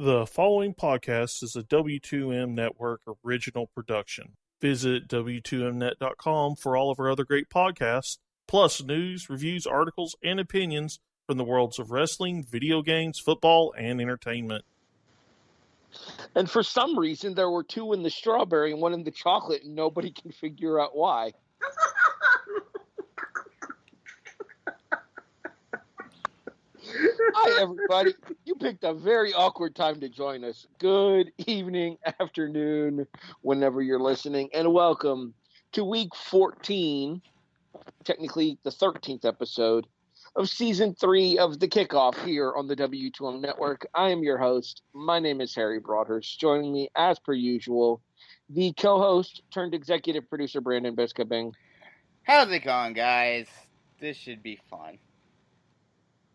The following podcast is a W2M Network original production. Visit W2Mnet.com for all of our other great podcasts, plus news, reviews, articles, and opinions from the worlds of wrestling, video games, football, and entertainment. And for some reason, there were two in the strawberry and one in the chocolate, and nobody can figure out why. Hi, everybody. You picked a very awkward time to join us. Good evening, afternoon, whenever you're listening, and welcome to week 14, technically the 13th episode of season 3 of the Kickoff here on the W2M Network. I am your host. My name is Harry Broadhurst. Joining me, as per usual, the co-host turned executive producer, Brandon Biskobing. How's it going, guys? This should be fun.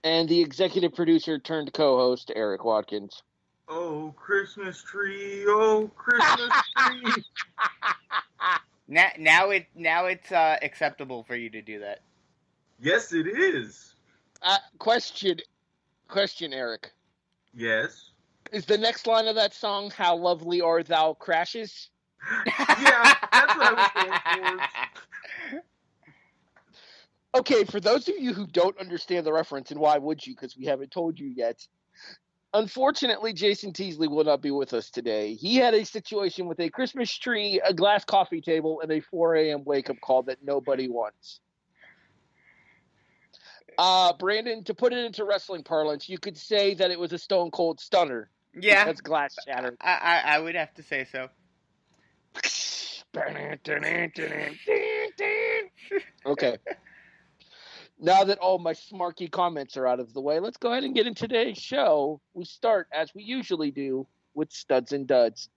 And the executive producer turned co-host, Erik Watkins. Oh, Christmas tree! Oh, Christmas tree! Now it's acceptable for you to do that. Yes, it is. Question, Erik. Yes. Is the next line of that song "How Lovely Are Thou" Crashes? Yeah, that's what I was going for. Okay, for those of you who don't understand the reference, and why would you, because we haven't told you yet, unfortunately, Jason Teasley will not be with us today. He had a situation with a Christmas tree, a glass coffee table, and a 4 a.m. wake-up call that nobody wants. Brandon, to put it into wrestling parlance, you could say that it was a Stone Cold Stunner. Yeah. That's glass shattered. I would have to say so. Okay. Now that all my smarky comments are out of the way, let's go ahead and get into today's show. We start, as we usually do, with Studs and Duds.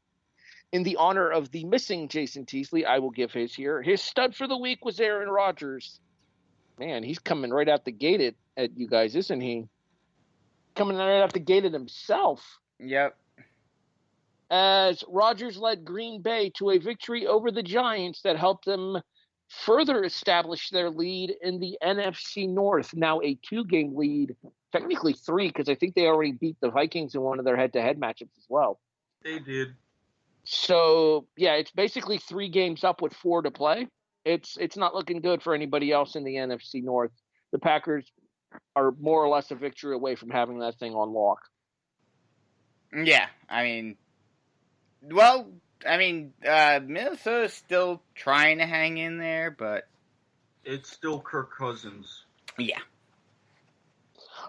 In the honor of the missing Jason Teasley, I will give his here. His stud for the week was Aaron Rodgers. Man, he's coming right out the gate at you guys, isn't he? Coming right out the gate at himself. Yep. As Rodgers led Green Bay to a victory over the Giants that helped them further establish their lead in the NFC North. Now a 2-game lead, technically 3, because I think they already beat the Vikings in one of their head-to-head matchups as well. They did. So, yeah, it's basically 3 games up with 4 to play. It's not looking good for anybody else in the NFC North. The Packers are more or less a victory away from having that thing on lock. Yeah, Minnesota's still trying to hang in there, but It's still Kirk Cousins. yeah.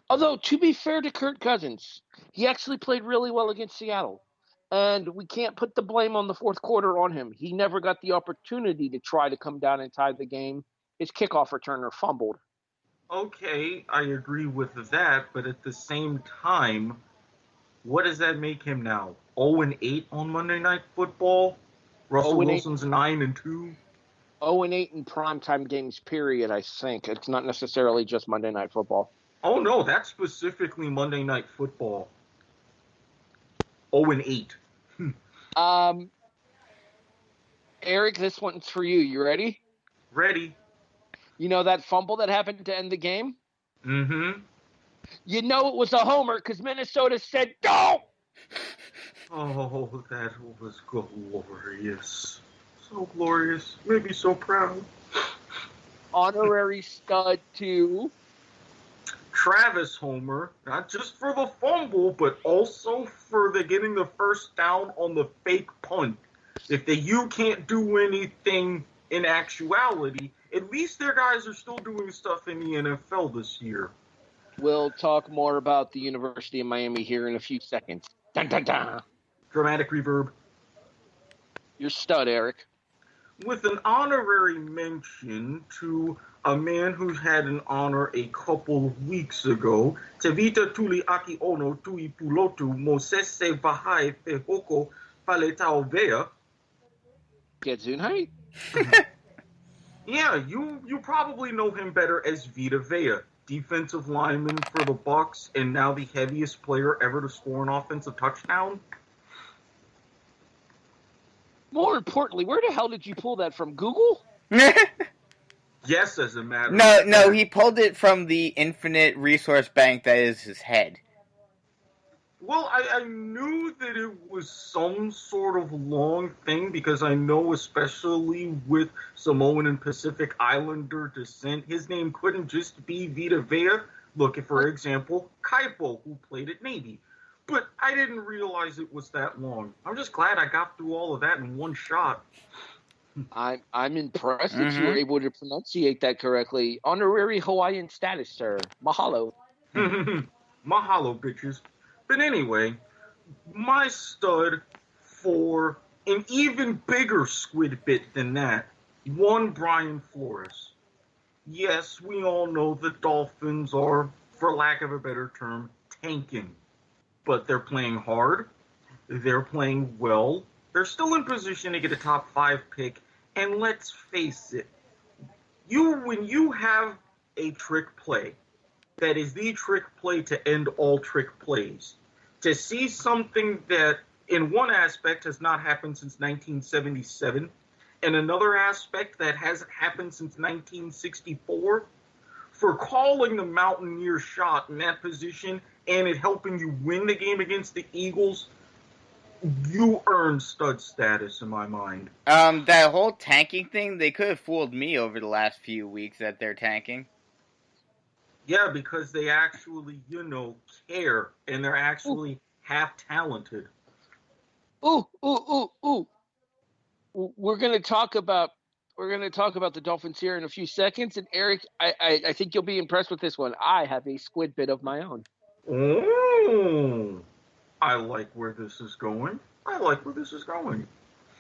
Although, to be fair to Kirk Cousins, he actually played really well against Seattle. And we can't put the blame on the fourth quarter on him. He never got the opportunity to try to come down and tie the game. His kickoff returner fumbled. Okay, I agree with that, but at the same time, what does that make him now? 0-8 on Monday Night Football? Russell Wilson's 9-2? 0-8 in primetime games, period, I think. It's not necessarily just Monday Night Football. Oh, no, that's specifically Monday Night Football. 0-8. Erik, this one's for you. You ready? Ready. You know that fumble that happened to end the game? Mm-hmm. You know it was a homer because Minnesota said go! Oh, that was glorious. So glorious. Made me so proud. Honorary stud to Travis Homer, not just for the fumble, but also for the getting the first down on the fake punt. If the U can't do anything in actuality, at least their guys are still doing stuff in the NFL this year. We'll talk more about the University of Miami here in a few seconds. Dun, dun, dun. Dramatic reverb. Your stud, Erik. With an honorary mention to a man who had an honor a couple of weeks ago, Tevita Tuli Aki Ono Tui Pulotu Mosese Vahai Fehoko Paletao Vea. Gesundheit? Yeah, you probably know him better as Vita Vea, defensive lineman for the Bucs, and now the heaviest player ever to score an offensive touchdown. More importantly, where the hell did you pull that from? Google? Yes, as a matter of No, fact. he pulled it from the infinite resource bank that is his head. Well, I knew that it was some sort of long thing because I know, especially with Samoan and Pacific Islander descent, his name couldn't just be Vita Vea. Look at, for example, Kaipo, who played at Navy. But I didn't realize it was that long. I'm just glad I got through all of that in one shot. I'm impressed that you were able to pronunciate that correctly. Honorary Hawaiian status, sir. Mahalo. Mahalo, bitches. But anyway, my stud for an even bigger squid bit than that, one Brian Flores. Yes, we all know the Dolphins are, for lack of a better term, tanking. But they're playing hard. They're playing well. They're still in position to get a top 5 pick. And let's face it, when you have a trick play that is the trick play to end all trick plays, to see something that in one aspect has not happened since 1977, and another aspect that hasn't happened since 1964, for calling the Mountaineer shot in that position and it helping you win the game against the Eagles, you earned stud status in my mind. That whole tanking thing, they could have fooled me over the last few weeks that they're tanking. Yeah, because they actually, care, and they're actually half talented. Ooh. We're gonna talk about the Dolphins here in a few seconds, and Erik, I think you'll be impressed with this one. I have a squid bit of my own. Oh, I like where this is going.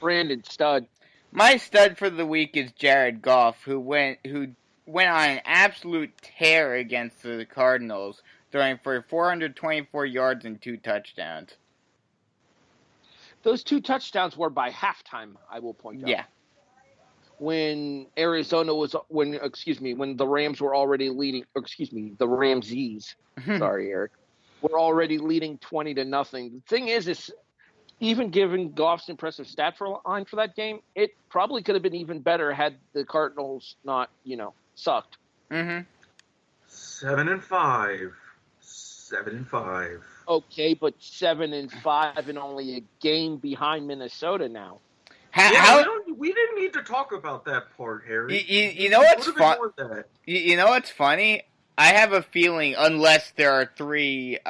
Brandon, stud. My stud for the week is Jared Goff, who went on an absolute tear against the Cardinals, throwing for 424 yards and 2 touchdowns. Those 2 touchdowns were by halftime, I will point out. Yeah. When the Rams were already leading, the Ramses, sorry, Erik, were already leading 20-0. The thing is even given Goff's impressive stat line for that game, it probably could have been even better had the Cardinals not, sucked. 7-5. 7-5. Okay, but 7-5 and only a game behind Minnesota now. We didn't need to talk about that part, Harry. You know what's fun? You know what's funny? I have a feeling, unless there are 3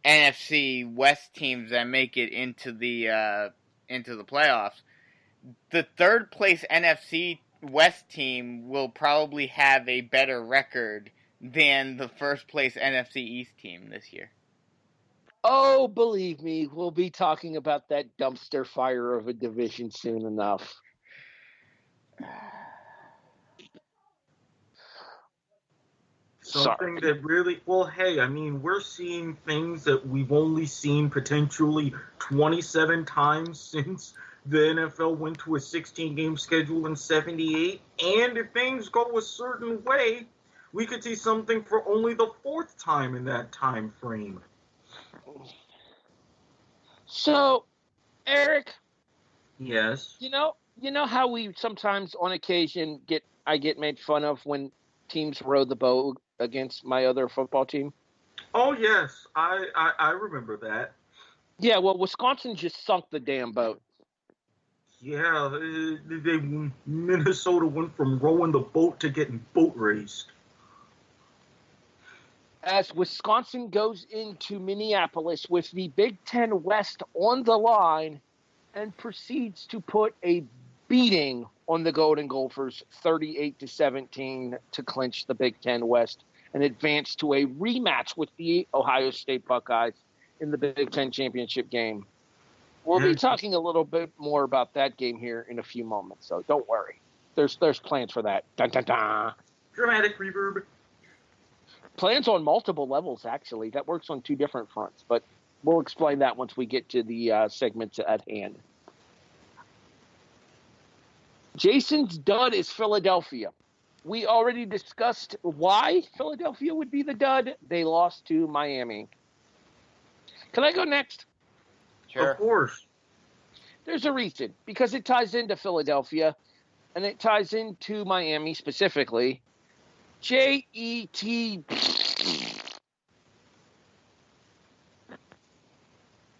NFC West teams that make it into the playoffs, the third place NFC West team will probably have a better record than the first place NFC East team this year. Oh, believe me, we'll be talking about that dumpster fire of a division soon enough. Something that really, we're seeing things that we've only seen potentially 27 times since the NFL went to a 16-game schedule in 78. And if things go a certain way, we could see something for only the 4th time in that time frame. So, Erik. Yes. You know how we sometimes, on occasion, I get made fun of when teams row the boat against my other football team? Oh, yes. I remember that. Yeah, well, Wisconsin just sunk the damn boat. Yeah, Minnesota went from rowing the boat to getting boat raced. As Wisconsin goes into Minneapolis with the Big Ten West on the line and proceeds to put a beating on the Golden Gophers 38-17 to clinch the Big Ten West and advance to a rematch with the Ohio State Buckeyes in the Big Ten championship game. We'll be talking a little bit more about that game here in a few moments, so don't worry. There's plans for that. Dun, dun, dun. Dramatic reverb. Plans on multiple levels, actually. That works on 2 different fronts, but we'll explain that once we get to the segments at hand. Jason's dud is Philadelphia. We already discussed why Philadelphia would be the dud. They lost to Miami. Can I go next? Sure. Of course. There's a reason, because it ties into Philadelphia, and it ties into Miami specifically. Jet.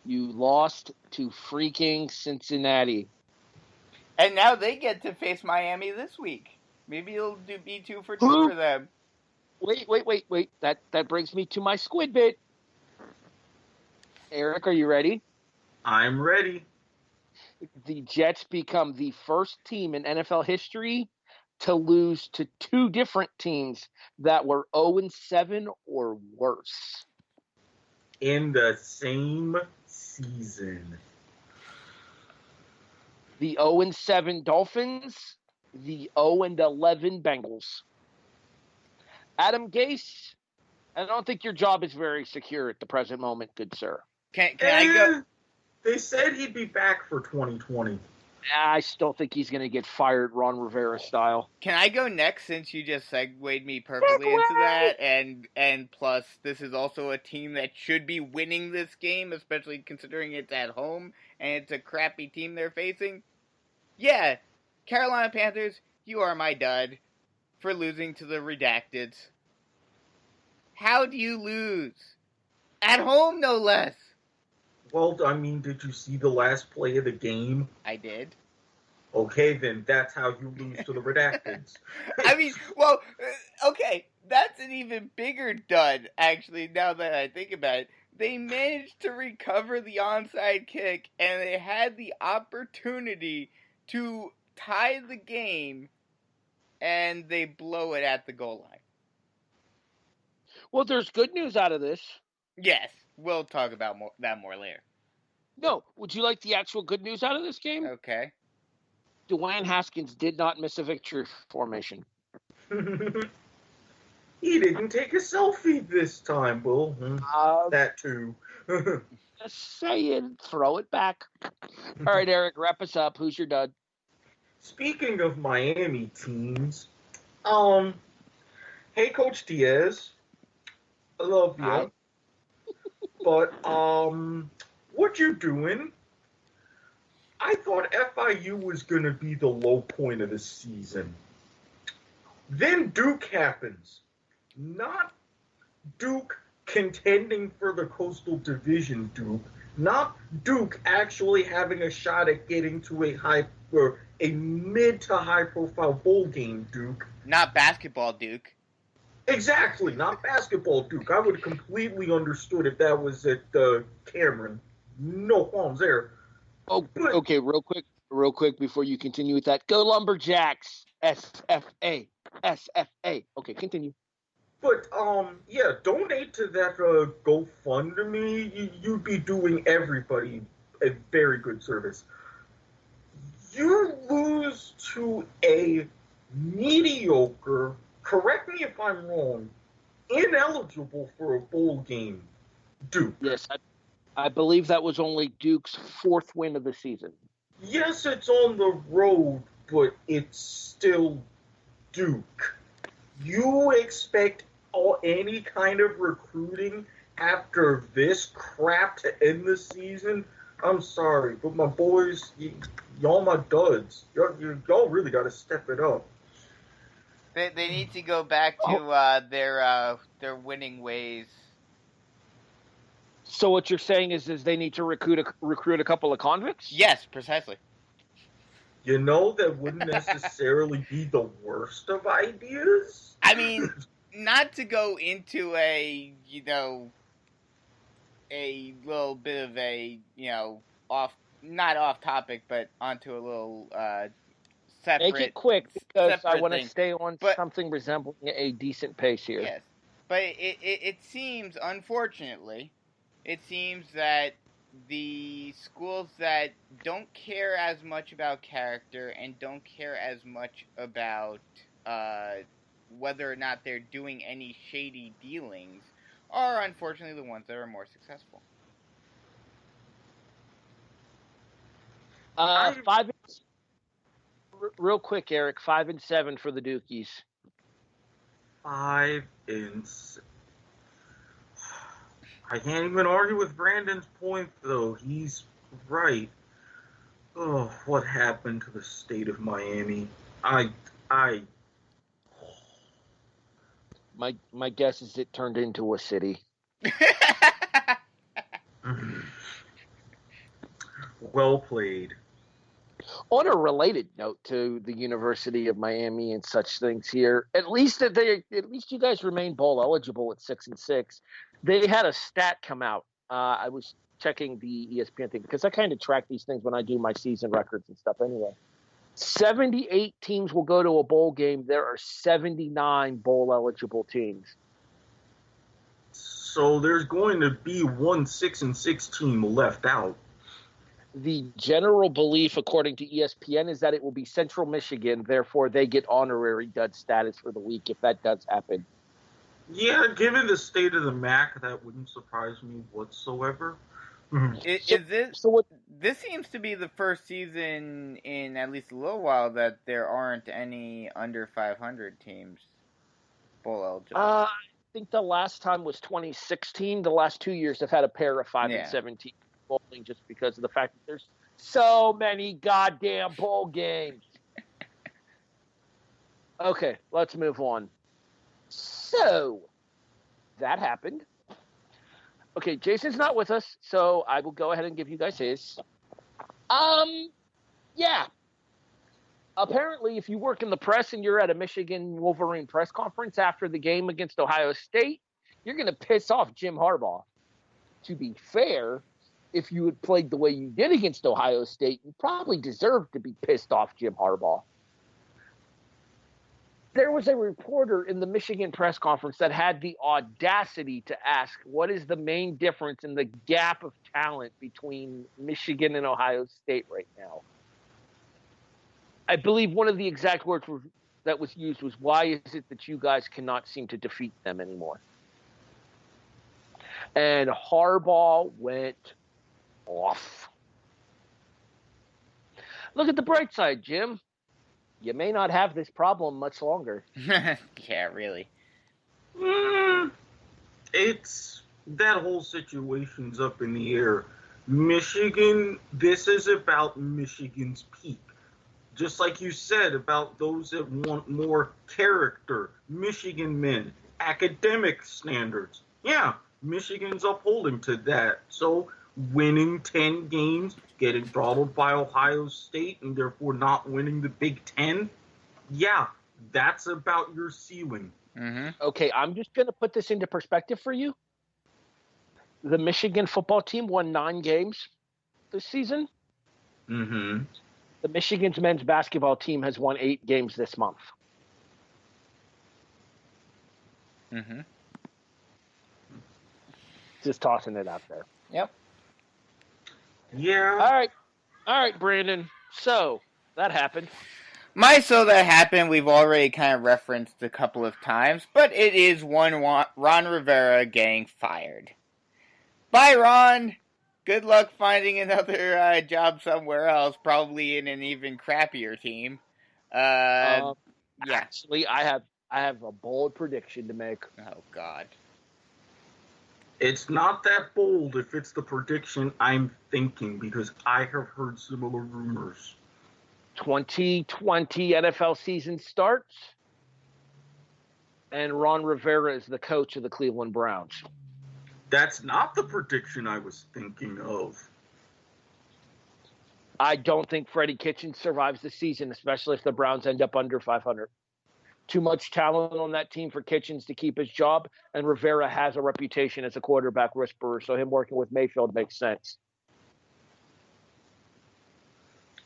You lost to freaking Cincinnati. And now they get to face Miami this week. Maybe it'll be 2 for 2 Who? for them. Wait. That brings me to my squid bit. Erik, are you ready? I'm ready. The Jets become the first team in NFL history to lose to two different teams that were 0-7 or worse. In the same season. The 0-7 Dolphins, the 0-11 Bengals. Adam Gase, I don't think your job is very secure at the present moment, good sir. Can I go? They said he'd be back for 2020. I still think he's going to get fired Ron Rivera style. Can I go next since you just segued me perfectly into that? And plus, this is also a team that should be winning this game, especially considering it's at home and it's a crappy team they're facing. Yeah, Carolina Panthers, you are my dud for losing to the Redacteds. How do you lose? At home, no less. Well, I mean, did you see the last play of the game? I did. Okay, then that's how you lose to the Redacteds. I mean, well, okay, that's an even bigger dud, actually, now that I think about it. They managed to recover the onside kick, and they had the opportunity to tie the game, and they blow it at the goal line. Well, there's good news out of this. Yes, we'll talk about that more later. No, would you like the actual good news out of this game? Okay. Dwayne Haskins did not miss a victory formation. He didn't take a selfie this time, Will. That too. Just saying, throw it back. All right, Erik, wrap us up. Who's your dud? Speaking of Miami teams, hey, Coach Diaz, I love you. Hi. But, what you doing? I thought FIU was going to be the low point of the season. Then Duke happens. Not Duke contending for the Coastal Division Duke. Not Duke actually having a shot at getting to a mid to high profile bowl game Duke. Not basketball, Duke. Exactly, not basketball Duke. I would have completely understood if that was at Cameron. No qualms there. Oh, okay, real quick before you continue with that. Go Lumberjacks. SFA. Okay, continue. But, yeah, donate to that GoFundMe. You'd be doing everybody a very good service. You lose to a mediocre, correct me if I'm wrong, ineligible for a bowl game Duke. Yes, I believe that was only Duke's fourth win of the season. Yes, it's on the road, but it's still Duke. You expect any kind of recruiting after this crap to end the season? I'm sorry, but my boys, y'all my duds. Y'all really got to step it up. They need to go back to their winning ways. So what you're saying is they need to recruit a couple of convicts? Yes, precisely. You know, that wouldn't necessarily be the worst of ideas. I mean, not to go into a little bit of a, not off topic, but onto a little separate. Make it quick because I want to thing. stay on something resembling a decent pace here. Yes, but it seems, unfortunately, that the schools that don't care as much about character and don't care as much about whether or not they're doing any shady dealings are unfortunately the ones that are more successful. Real quick, Erik, 5-7 for the Dukies. 5 and 6. I can't even argue with Brandon's point, though. He's right. Oh, what happened to the state of Miami? My guess is it turned into a city. Well played. On a related note to the University of Miami and such things here, at least you guys remain bowl eligible at 6-6. They had a stat come out. I was checking the ESPN thing because I kind of track these things when I do my season records and stuff anyway. 78 teams will go to a bowl game. There are 79 bowl eligible teams. So there's going to be one 6-6 team left out. The general belief, according to ESPN, is that it will be Central Michigan. Therefore, they get honorary dud status for the week if that does happen. Yeah, given the state of the MAC, that wouldn't surprise me whatsoever. This seems to be the first season in at least a little while that there aren't any under 500 teams bowl eligible. I think the last time was 2016. The last 2 years have had a pair of 5-17 bowling just because of the fact that there's so many goddamn bowl games. Okay, let's move on. So, that happened. Okay, Jason's not with us, so I will go ahead and give you guys his. Yeah. Apparently, if you work in the press and you're at a Michigan Wolverine press conference after the game against Ohio State, you're going to piss off Jim Harbaugh. To be fair, if you had played the way you did against Ohio State, you probably deserved to be pissed off Jim Harbaugh. There was a reporter in the Michigan press conference that had the audacity to ask, what is the main difference in the gap of talent between Michigan and Ohio State right now? I believe one of the exact words that was used was, why is it that you guys cannot seem to defeat them anymore? And Harbaugh went off. Look at the bright side, Jim. You may not have this problem much longer. Yeah, really. It's that whole situation's up in the air. Michigan, this is about Michigan's peak. Just like you said about those that want more character, Michigan men, academic standards. Yeah, Michigan's upholding to that. So winning 10 games, getting throttled by Ohio State, and therefore not winning the Big Ten, yeah, that's about your ceiling. Mm-hmm. Okay, I'm just going to put this into perspective for you. The Michigan football team won 9 games this season. Mm-hmm. The Michigan's men's basketball team has won 8 games this month. Mm-hmm. Just tossing it out there. Yep. Yeah. All right, Brandon. So, that happened. So that happened, we've already kind of referenced a couple of times, but it is one Ron Rivera getting fired. Bye, Ron. Good luck finding another job somewhere else, probably in an even crappier team. Yeah. Actually, I have a bold prediction to make. Oh, God. It's not that bold if it's the prediction I'm thinking, because I have heard similar rumors. 2020 NFL season starts, and Ron Rivera is the coach of the Cleveland Browns. That's not the prediction I was thinking of. I don't think Freddie Kitchens survives the season, especially if the Browns end up under 500. Too much talent on that team for Kitchens to keep his job, and Rivera has a reputation as a quarterback whisperer, so him working with Mayfield makes sense.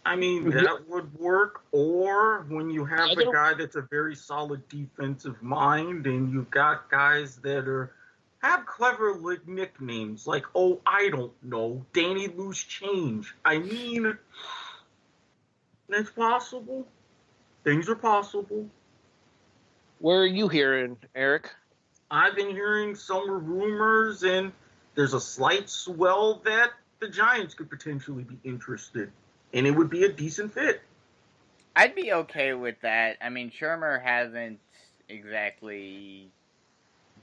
I mean, that would work. Or when you have a guy that's a very solid defensive mind, and you've got guys that have clever nicknames like, oh, I don't know, Danny Loose Change. I mean, it's possible. Things are possible. Where are you hearing, Erik? I've been hearing some rumors, and there's a slight swell that the Giants could potentially be interested. And it would be a decent fit. I'd be okay with that. I mean, Shermer hasn't exactly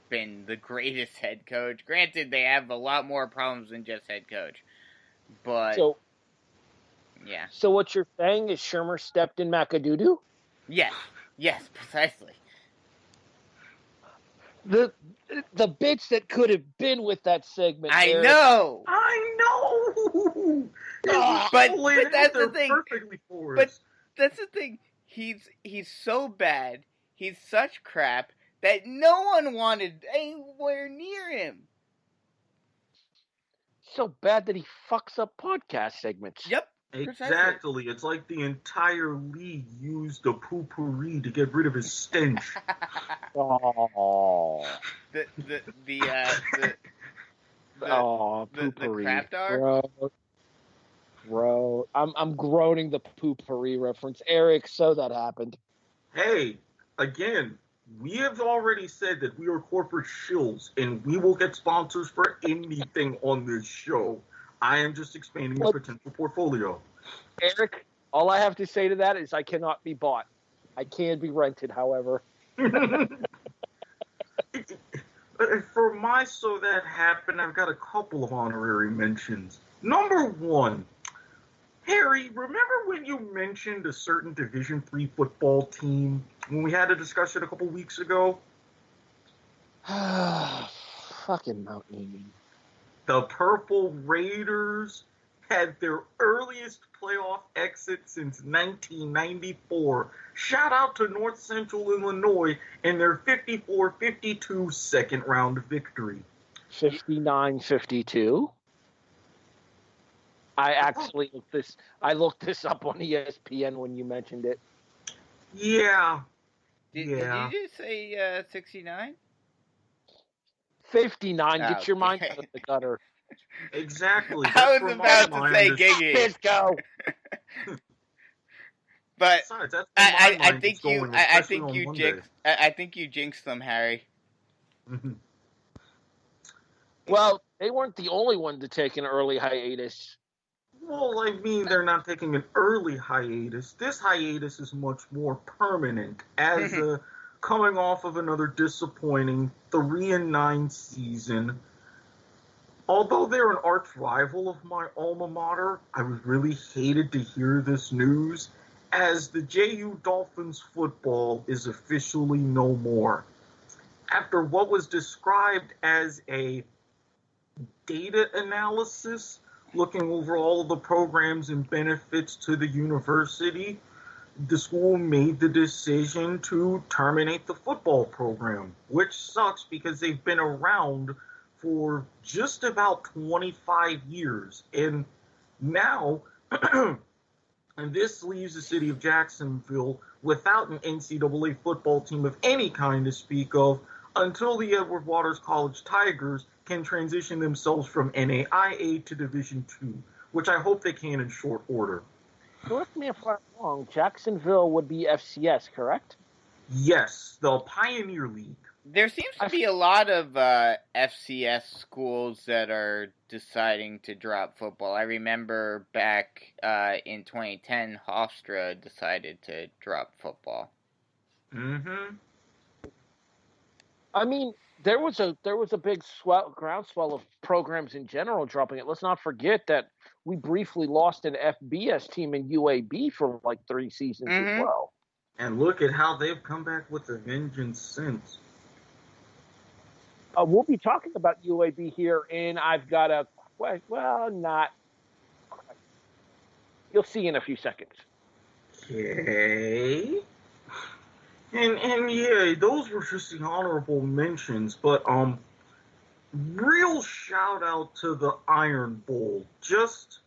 been the greatest head coach. Granted, they have a lot more problems than just head coach. But, yeah. So what you're saying is Shermer stepped in McAdoo-doo? Yes, precisely. The bits that could have been with that segment. I Erik. know. But laid that's out there the thing. perfectly for But us. that's the thing. He's so bad. He's such crap that no one wanted anywhere near him. So bad that he fucks up podcast segments. Yep. Precisely. Exactly. It's like the entire league used a poopery to get rid of his stench. Oh. The Poopery. crap dog. Bro, I'm groaning the poopery reference. Erik, so that happened. Hey, again, we have already said that we are corporate shills, and we will get sponsors for anything on this show. I am just expanding the potential portfolio. Erik, all I have to say to that is I cannot be bought. I can be rented, however. For my So That Happened, I've got a couple of honorary mentions. Number one, Harry, remember when you mentioned a certain Division III football team when we had a discussion a couple weeks ago? Fucking Mount Union. The Purple Raiders had their earliest playoff exit since 1994. Shout out to North Central Illinois and their 54-52 second round victory. 59-52. I actually looked this up on ESPN when you mentioned it. Yeah. Did you just say 69? 59. Get your mind out of the gutter. Exactly. I was about to say Giggy. Let's go. But besides, that's I think you jinxed them, Harry. Well, they weren't the only one to take an early hiatus. Well, I mean, they're not taking an early hiatus. This hiatus is much more permanent, as coming off of another disappointing 3-9 season. Although they're an arch rival of my alma mater, I really hated to hear this news, as the JU Dolphins football is officially no more. After what was described as a data analysis, looking over all of the programs and benefits to the university, the school made the decision to terminate the football program, which sucks because they've been around for just about 25 years. And now, and this leaves the city of Jacksonville without an NCAA football team of any kind to speak of until the Edward Waters College Tigers can transition themselves from NAIA to Division II, which I hope they can in short order. Correct me if I'm wrong, Jacksonville would be FCS, correct? Yes, the Pioneer League. There seems to be a lot of FCS schools that are deciding to drop football. I remember back in 2010, Hofstra decided to drop football. Mm-hmm. I mean, there was a big groundswell of programs in general dropping it. Let's not forget that we briefly lost an FBS team in UAB for like 3 seasons as well. And look at how they've come back with a vengeance since. We'll be talking about UAB here, and I've got a question. Well, not. You'll see in a few seconds. Okay. And yeah, those were just the honorable mentions, but real shout out to the Iron Bowl. Just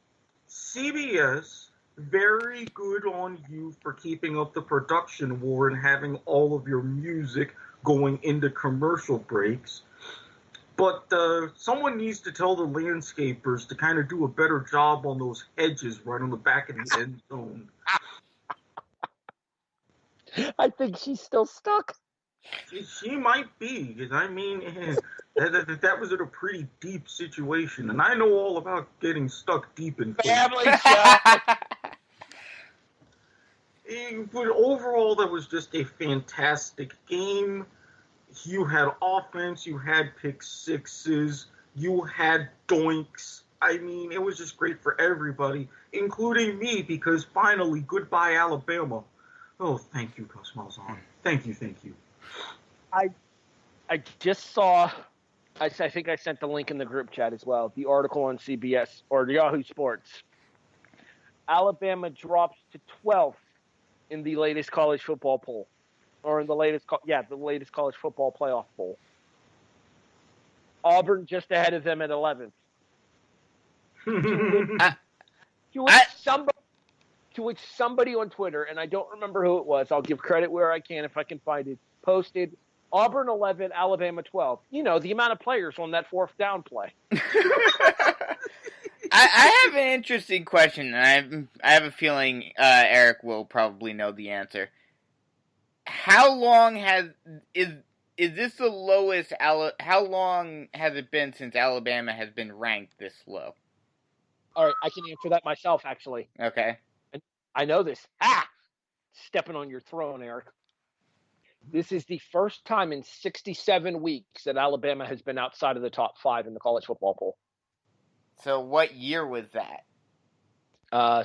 CBS, very good on you for keeping up the production war and having all of your music going into commercial breaks. But someone needs to tell the landscapers to kind of do a better job on those hedges right on the back of the end zone. I think she's still stuck. She might be, because I mean, that was in a pretty deep situation, and I know all about getting stuck deep in family show. But overall, that was just a fantastic game. You had offense, you had pick sixes, you had doinks. I mean, it was just great for everybody, including me, because finally, goodbye Alabama. Oh, thank you, Gus Malzahn. Thank you. I just saw, I think I sent the link in the group chat as well, the article on CBS or Yahoo Sports. Alabama drops to 12th in the latest college football poll, or in the latest college football playoff poll. Auburn just ahead of them at 11th. To which somebody on Twitter, and I don't remember who it was, I'll give credit where I can if I can find it, posted Auburn 11, Alabama 12. You know, the amount of players on that fourth down play. I have an interesting question, and I have a feeling Erik will probably know the answer. How long is this the lowest? How long has it been since Alabama has been ranked this low? All right, I can answer that myself, actually. Okay. I know this. Stepping on your throne, Erik. This is the first time in 67 weeks that Alabama has been outside of the top 5 in the college football poll. So what year was that?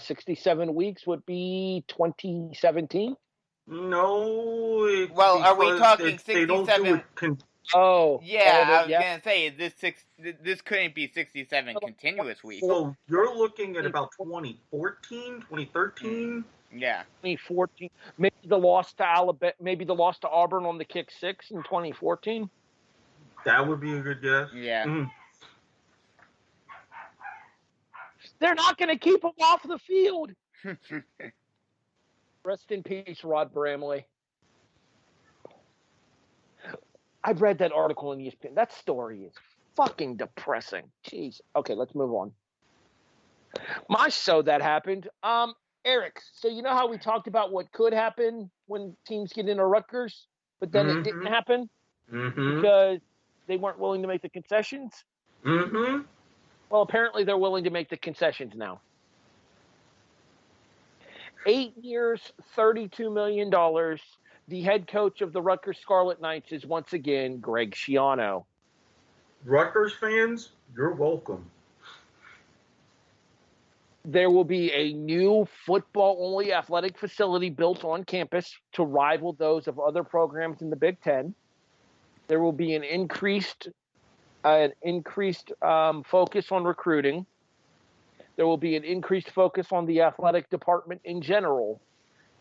67 weeks would be 2017. No. Well, are we talking 67? Yeah, I was going to say, this couldn't be 67 continuous weeks. So you're looking at about 2014, 2013? Yeah. 2014. Maybe the loss to Auburn on the kick 6 in 2014. That would be a good guess. Yeah. Mm-hmm. They're not going to keep him off the field. Rest in peace, Rod Bramley. I've read that article in ESPN. That story is fucking depressing. Jeez. Okay, let's move on. That happened. Erik, so you know how we talked about what could happen when teams get into Rutgers, but then it didn't happen because they weren't willing to make the concessions? Mm-hmm. Well, apparently they're willing to make the concessions now. 8 years, $32 million. The head coach of the Rutgers Scarlet Knights is once again Greg Schiano. Rutgers fans, you're welcome. There will be a new football-only athletic facility built on campus to rival those of other programs in the Big Ten. There will be an increased focus on recruiting. There will be an increased focus on the athletic department in general.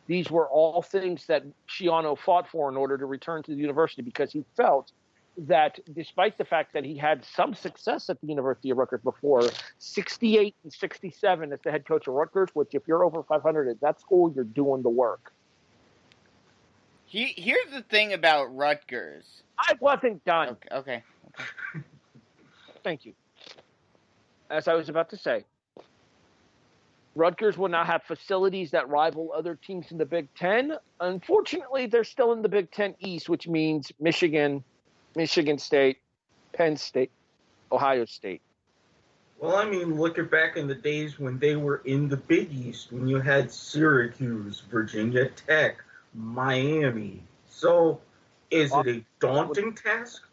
These were all things that Schiano fought for in order to return to the university because he felt that despite the fact that he had some success at the University of Rutgers before, 68 and 67 as the head coach of Rutgers, which if you're over 500 at that school, you're doing the work. Here's the thing about Rutgers. I wasn't done. Okay. Thank you. As I was about to say, Rutgers will now have facilities that rival other teams in the Big Ten. Unfortunately, they're still in the Big Ten East, which means Michigan State, Penn State, Ohio State. Well, I mean, look at back in the days when they were in the Big East, when you had Syracuse, Virginia Tech, Miami. So, is it a daunting task?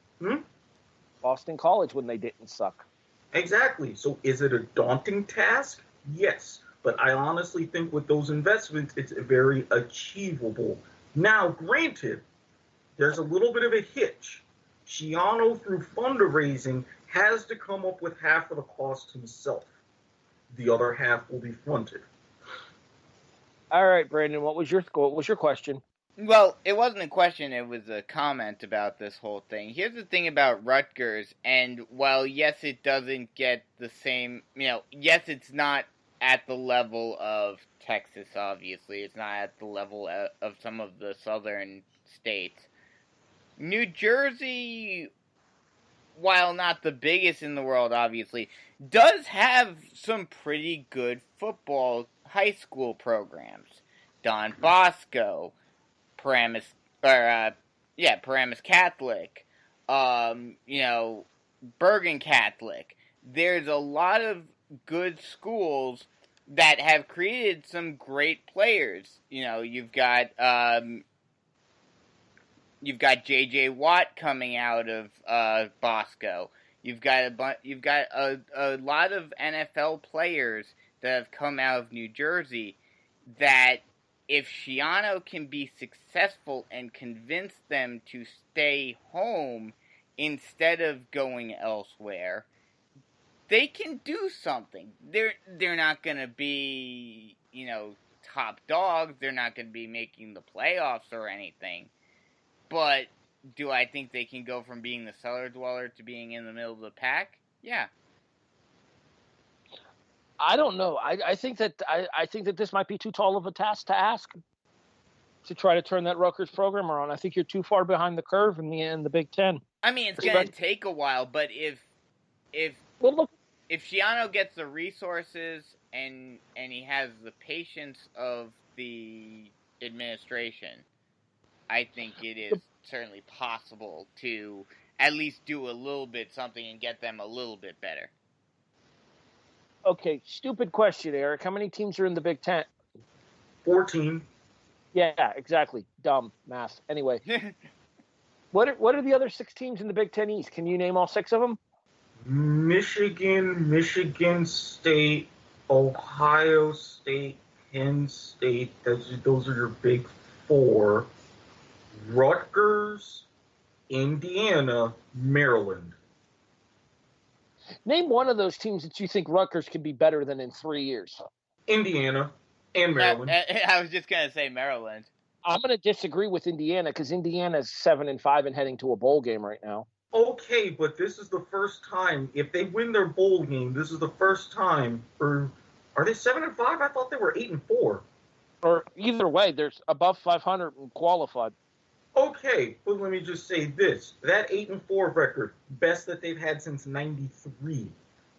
Boston College when they didn't suck. Exactly. So, is it a daunting task? Yes. But I honestly think with those investments, it's very achievable. Now, granted, there's a little bit of a hitch. Schiano, through fundraising, has to come up with half of the cost himself. The other half will be fronted. All right, Brandon, what was your question? Well, it wasn't a question, it was a comment about this whole thing. Here's the thing about Rutgers, and while, yes, it doesn't get the same, yes, it's not at the level of Texas, obviously. It's not at the level of some of the southern states. New Jersey, while not the biggest in the world, obviously, does have some pretty good football high school programs. Don Bosco, Paramus Catholic, Bergen Catholic. There's a lot of good schools that have created some great players. You've got J.J. Watt coming out of Bosco. You've got a lot of NFL players that have come out of New Jersey that, if Schiano can be successful and convince them to stay home instead of going elsewhere, they can do something. They're not going to be top dogs. They're not going to be making the playoffs or anything. But do I think they can go from being the cellar dweller to being in the middle of the pack? Yeah. I don't know. I think that this might be too tall of a task to ask to try to turn that Rutgers program around. I think you're too far behind the curve in the Big Ten. I mean, it's going to take a while, but if Schiano gets the resources and he has the patience of the administration, I think it is certainly possible to at least do a little bit something and get them a little bit better. Okay, stupid question, Erik. How many teams are in the Big Ten? 14. Yeah, exactly. Dumb math. Anyway, what are the other 6 teams in the Big Ten East? Can you name all 6 of them? Michigan State, Ohio State, Penn State. Those are your big 4. Rutgers, Indiana, Maryland. Name one of those teams that you think Rutgers could be better than in 3 years. Indiana and Maryland. I was just going to say Maryland. I'm going to disagree with Indiana because Indiana's 7-5 and heading to a bowl game right now. Okay, but this is the first time. If they win their bowl game, this is the first time. Or are they 7-5? I thought they were 8-4. Or either way, there's above 500 and qualified. Okay, but let me just say this. That 8-4 record, best that they've had since 93.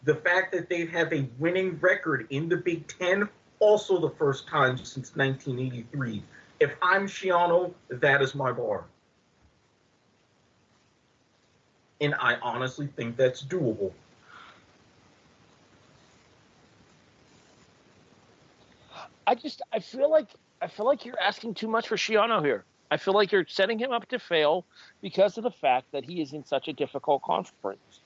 The fact that they have a winning record in the Big Ten, also the first time since 1983. If I'm Schiano, that is my bar. And I honestly think that's doable. I feel like you're asking too much for Schiano here. I feel like you're setting him up to fail because of the fact that he is in such a difficult conference.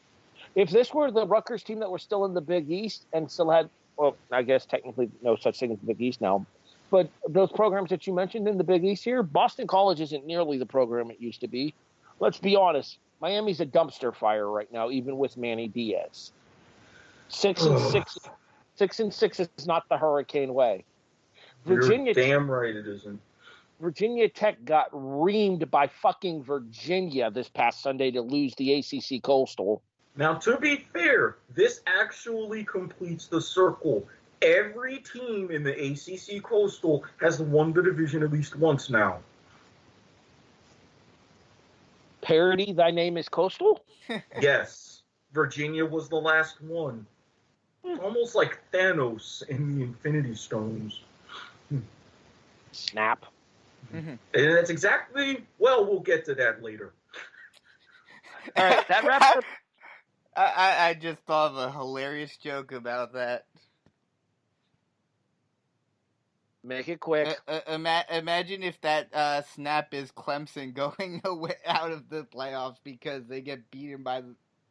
If this were the Rutgers team that were still in the Big East and still had, well, I guess technically no such thing as the Big East now, but those programs that you mentioned in the Big East here, Boston College isn't nearly the program it used to be. Let's be honest. Miami's a dumpster fire right now, even with Manny Diaz. 6-6 is not the Hurricane way. You're damn right it isn't. Virginia Tech got reamed by fucking Virginia this past Sunday to lose the ACC Coastal. Now, to be fair, this actually completes the circle. Every team in the ACC Coastal has won the division at least once now. Parody, thy name is Coastal? Yes. Virginia was the last one. It's almost like Thanos in the Infinity Stones. Snap. Mm-hmm. And that's exactly, well, we'll get to that later. All right, that wraps up. I just thought of a hilarious joke about that. Make it quick. Imagine if that snap is Clemson going away out of the playoffs because they get beaten by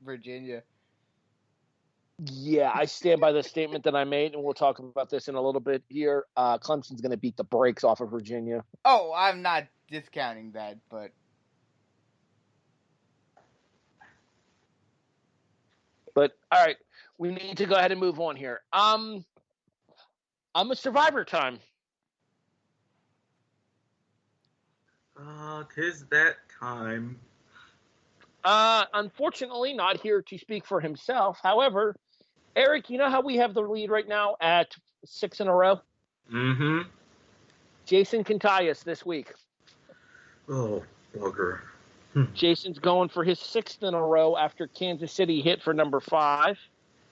Virginia. Yeah, I stand by the statement that I made, and we'll talk about this in a little bit here. Clemson's going to beat the brakes off of Virginia. Oh, I'm not discounting that, but... But, all right, we need to go ahead and move on here. I'm a Survivor time. 'Tis that time. Unfortunately, not here to speak for himself. However, Erik, you know how we have the lead right now at 6 in a row? Mm-hmm. Jason can tie us this week. Oh, bugger. Jason's going for his 6th in a row after Kansas City hit for number 5.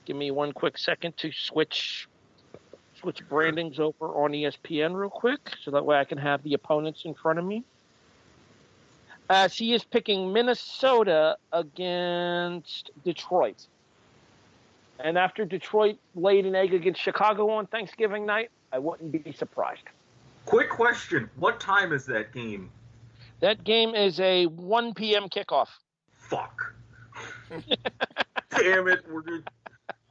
Give me one quick second to switch brandings over on ESPN real quick, so that way I can have the opponents in front of me. As he is picking Minnesota against Detroit. And after Detroit laid an egg against Chicago on Thanksgiving night, I wouldn't be surprised. Quick question. What time is that game? That game is a 1 p.m. kickoff. Fuck. Damn it. We're good.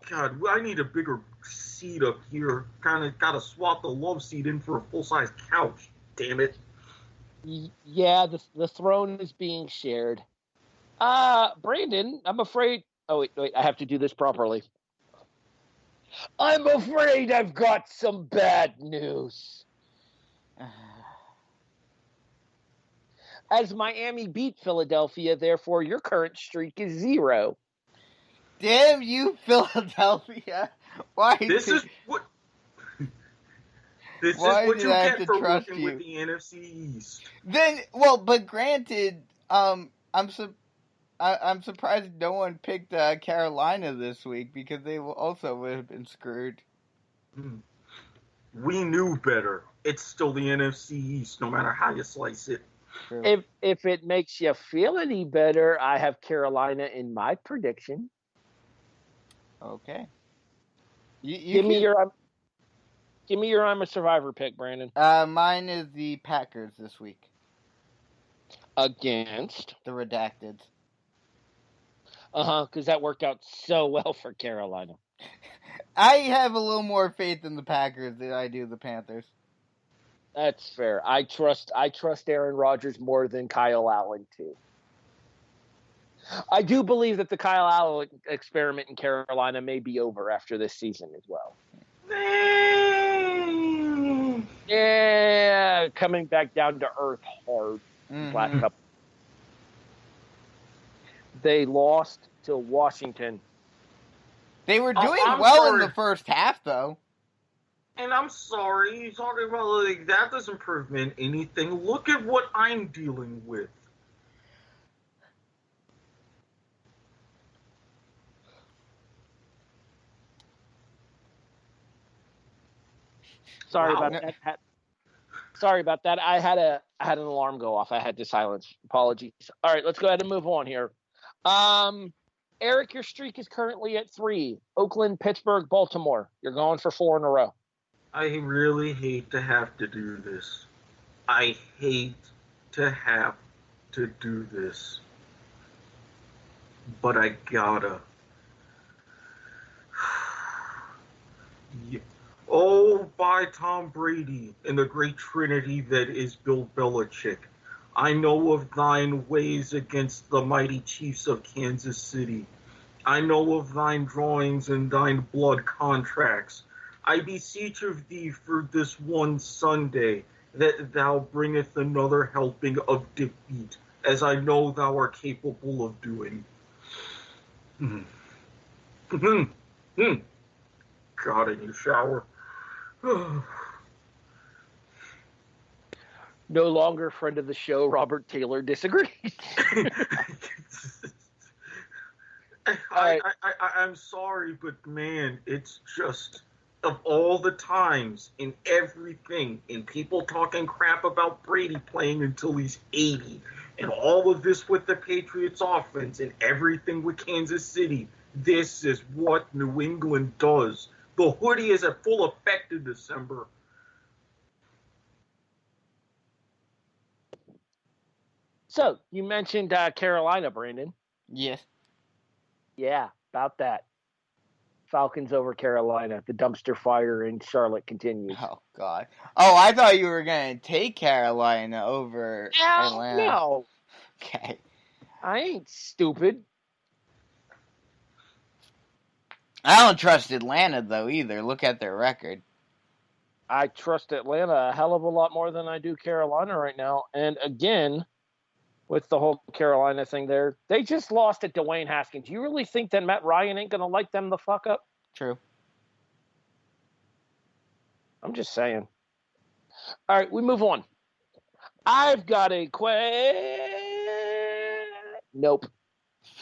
God, I need a bigger seat up here. Kind of got to swap the love seat in for a full-size couch. Damn it. Yeah, the throne is being shared. Brandon, I'm afraid... Oh, wait, I have to do this properly. I'm afraid I've got some bad news. As Miami beat Philadelphia, therefore your current streak is 0. Damn you, Philadelphia! Why? This is what you get for working with the NFC East. But granted, I'm surprised no one picked Carolina this week because they also would have been screwed. We knew better. It's still the NFC East, no matter how you slice it. True. If it makes you feel any better, I have Carolina in my prediction. Okay. Give me your I'm a Survivor pick, Brandon. Mine is the Packers this week. Against? The Redacted. Because that worked out so well for Carolina. I have a little more faith in the Packers than I do the Panthers. That's fair. I trust Aaron Rodgers more than Kyle Allen, too. I do believe that the Kyle Allen experiment in Carolina may be over after this season as well. Yeah, coming back down to earth hard. Last couple. They lost to Washington. They were doing well in the first half, though. And I'm sorry, you're talking about like that doesn't prevent anything. Look at what I'm dealing with. Sorry about that. Sorry about that. I had an alarm go off. I had to silence. Apologies. All right, let's go ahead and move on here. Erik, your streak is currently at 3. Oakland, Pittsburgh, Baltimore. You're going for 4 in a row. I really hate to have to do this. I hate to have to do this. But I gotta. Oh, by Tom Brady and the great trinity that is Bill Belichick. I know of thine ways against the mighty chiefs of Kansas City. I know of thine drawings and thine blood contracts. I beseech of thee for this one Sunday, that thou bringeth another helping of defeat, as I know thou art capable of doing. God in your shower. No longer friend of the show, Robert Taylor disagrees. I'm sorry, but man, it's just of all the times in everything, and people talking crap about Brady playing until he's 80, and all of this with the Patriots offense and everything with Kansas City, this is what New England does. The hoodie is at full effect in December. So, you mentioned Carolina, Brandon. Yes. Yeah, about that. Falcons over Carolina. The dumpster fire in Charlotte continues. Oh, God. Oh, I thought you were going to take Carolina over Atlanta. No. Okay. I ain't stupid. I don't trust Atlanta, though, either. Look at their record. I trust Atlanta a hell of a lot more than I do Carolina right now. And again, with the whole Carolina thing there, they just lost at Dwayne Haskins. You really think that Matt Ryan ain't going to light them the fuck up? True. I'm just saying. All right, we move on. I've got a Nope.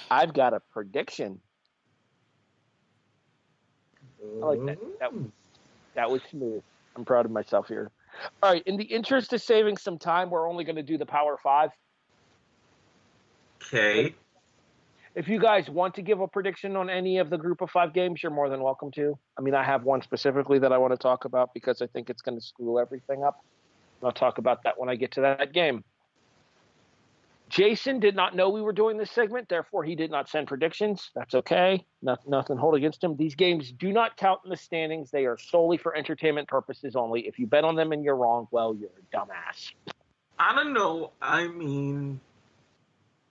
I've got a prediction. I like that. That was smooth. I'm proud of myself here. All right, in the interest of saving some time, we're only going to do the Power 5. Okay. If you guys want to give a prediction on any of the group of 5 games, you're more than welcome to. I mean, I have one specifically that I want to talk about because I think it's going to screw everything up. I'll talk about that when I get to that game. Jason did not know we were doing this segment, therefore he did not send predictions. That's okay. Nothing hold against him. These games do not count in the standings. They are solely for entertainment purposes only. If you bet on them and you're wrong, well, you're a dumbass. I don't know. I mean,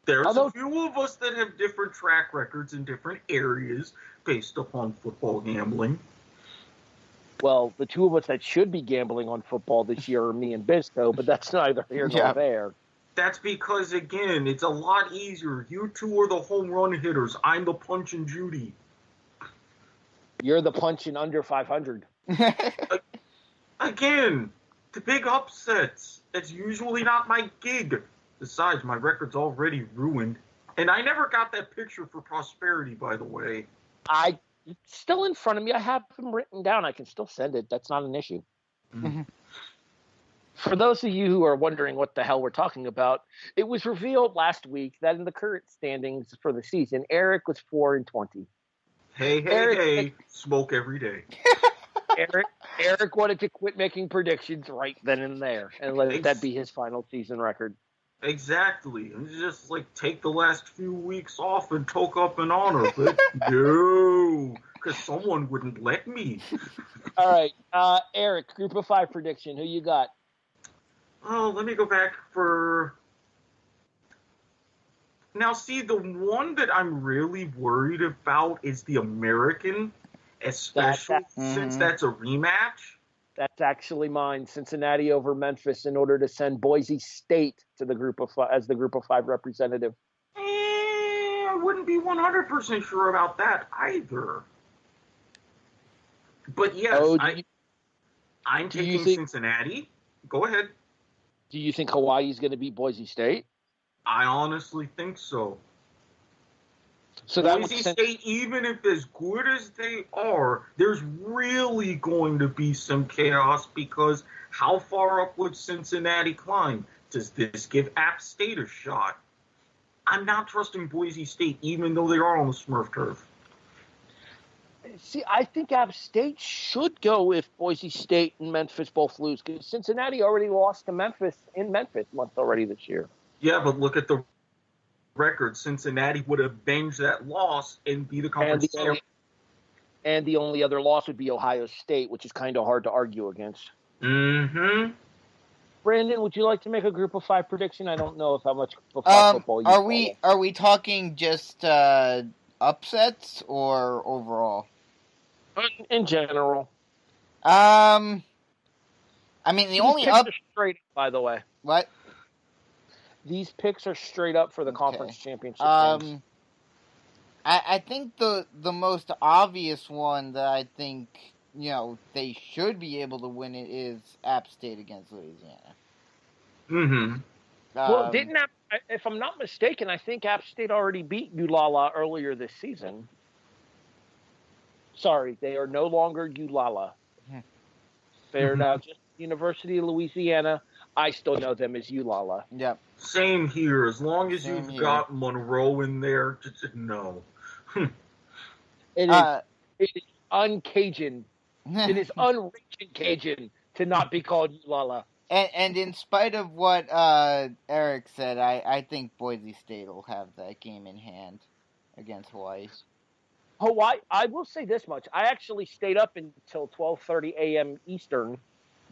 there's a few of us that have different track records in different areas based upon football gambling. Well, the two of us that should be gambling on football this year are me and Bisco, but that's neither here nor there. That's because, again, it's a lot easier. You two are the home run hitters. I'm the punch and Judy. You're the punch in under 500. Again, the big upsets. That's usually not my gig. Besides, my record's already ruined. And I never got that picture for prosperity, by the way. It's still in front of me. I have them written down. I can still send it. That's not an issue. Mm-hmm. For those of you who are wondering what the hell we're talking about, it was revealed last week that in the current standings for the season, Erik was 4-20. Hey, smoke every day. Erik wanted to quit making predictions right then and there and let that be his final season record. Exactly. And just take the last few weeks off and toke up an honor, but no, because someone wouldn't let me. All right, Erik, Group of 5 prediction. Who you got? Oh, let me go back for... Now, see, the one that I'm really worried about is the American, especially since that's a rematch. That's actually mine. Cincinnati over Memphis in order to send Boise State to the Group of 5 as the Group of 5 representative. I wouldn't be 100% sure about that either. But yes, I'm taking Cincinnati. Go ahead. Do you think Hawaii's going to beat Boise State? I honestly think so. So Boise State, even if as good as they are, there's really going to be some chaos because how far up would Cincinnati climb? Does this give App State a shot? I'm not trusting Boise State, even though they are on the Smurf turf. See, I think App State should go if Boise State and Memphis both lose, because Cincinnati already lost to Memphis in Memphis once already this year. Yeah, but look at the record. Cincinnati would avenge that loss and be the conference champ. And the only other loss would be Ohio State, which is kind of hard to argue against. Mm-hmm. Brandon, would you like to make a Group of 5 prediction? I don't know how much football you follow. Are we talking just upsets or overall? In general. I mean, the only picks are straight up, by the way. What? These picks are straight up for the conference championship games. I think the most obvious one that I think, they should be able to win it is App State against Louisiana. Mm-hmm. Well, if I'm not mistaken, I think App State already beat ULala earlier this season. Sorry, they are no longer ULala. They are now just University of Louisiana. I still know them as ULala. Yep. Same here. As long as you've got Monroe in there, just no. It is un-Cajun. It is un-Raging Cajun to not be called ULala. And in spite of what Erik said, I think Boise State will have that game in hand against Hawaii. I will say this much. I actually stayed up until 12:30 a.m. Eastern,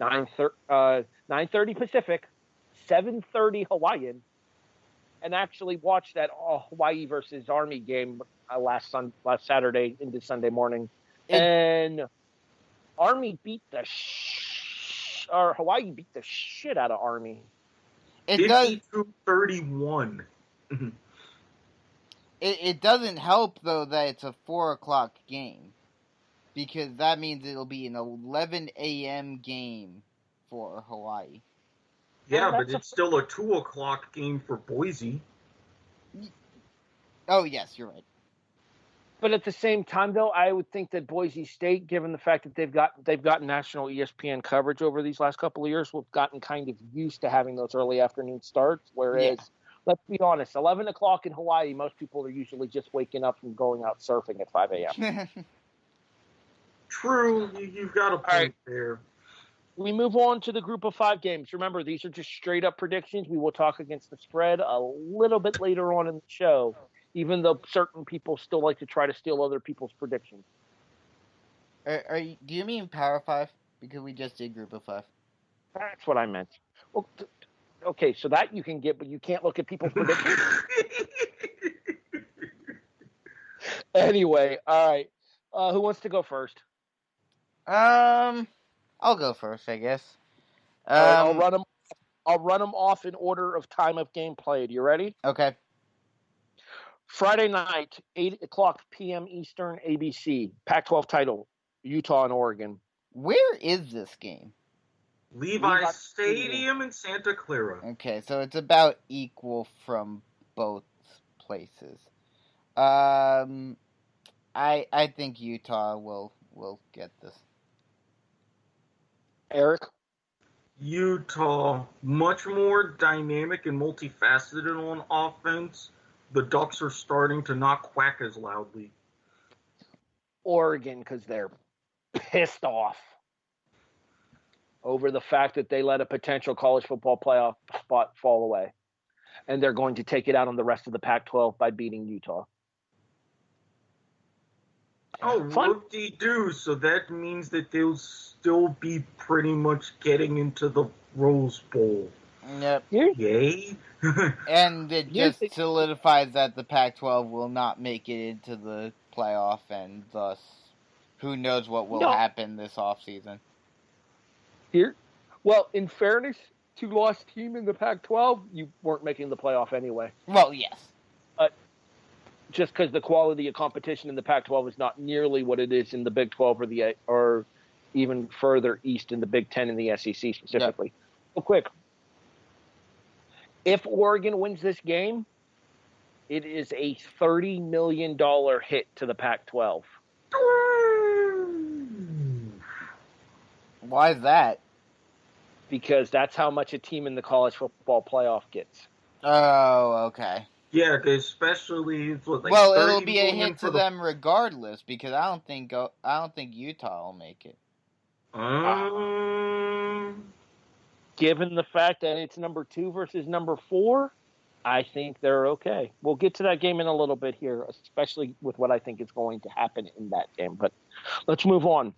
9:30 Pacific, 7:30 Hawaiian, and actually watched that Hawaii versus Army game last Saturday into Sunday morning. And Army beat Hawaii beat the shit out of Army. 52-31. It doesn't help, though, that it's a 4:00 game. Because that means it'll be an 11 a.m. game for Hawaii. Yeah, but it's still a 2:00 game for Boise. Oh, yes, you're right. But at the same time, though, I would think that Boise State, given the fact that they've got national ESPN coverage over these last couple of years, we've gotten kind of used to having those early afternoon starts, whereas... Yeah. Let's be honest, 11 o'clock in Hawaii, most people are usually just waking up from going out surfing at 5 a.m. True. You've got a point there. We move on to the Group of 5 games. Remember, these are just straight-up predictions. We will talk against the spread a little bit later on in the show, even though certain people still like to try to steal other people's predictions. Do you mean Power 5? Because we just did Group of 5. That's what I meant. Well, okay, so that you can get, but you can't look at people's predictions. Anyway, all right. Who wants to go first? I'll go first, I guess. All right, I'll run them off in order of time of game played. You ready? Okay. Friday night, 8:00 p.m. Eastern, ABC, Pac-12 title, Utah and Oregon. Where is this game? Levi Stadium in Santa Clara. Okay, so it's about equal from both places. I think Utah will get this. Erik? Utah, much more dynamic and multifaceted on offense. The Ducks are starting to not quack as loudly. Oregon, because they're pissed off over the fact that they let a potential college football playoff spot fall away. And they're going to take it out on the rest of the Pac-12 by beating Utah. Oh, whoop-de-doo. So that means that they'll still be pretty much getting into the Rose Bowl. Yep. Yay. And it just solidifies that the Pac-12 will not make it into the playoff, and thus, who knows what will happen this offseason. Well, in fairness, two-loss team in the Pac-12, you weren't making the playoff anyway. Well, yes. Just because the quality of competition in the Pac-12 is not nearly what it is in the Big 12 or even further east in the Big 10 and the SEC specifically. Yep. Real quick. If Oregon wins this game, it is a $30 million hit to the Pac-12. Why is that? Because that's how much a team in the college football playoff gets. Oh, okay. Yeah, especially it'll be a hit to them regardless because I don't think Utah will make it. Given the fact that it's number 2 versus number 4, I think they're okay. We'll get to that game in a little bit here, especially with what I think is going to happen in that game. But let's move on.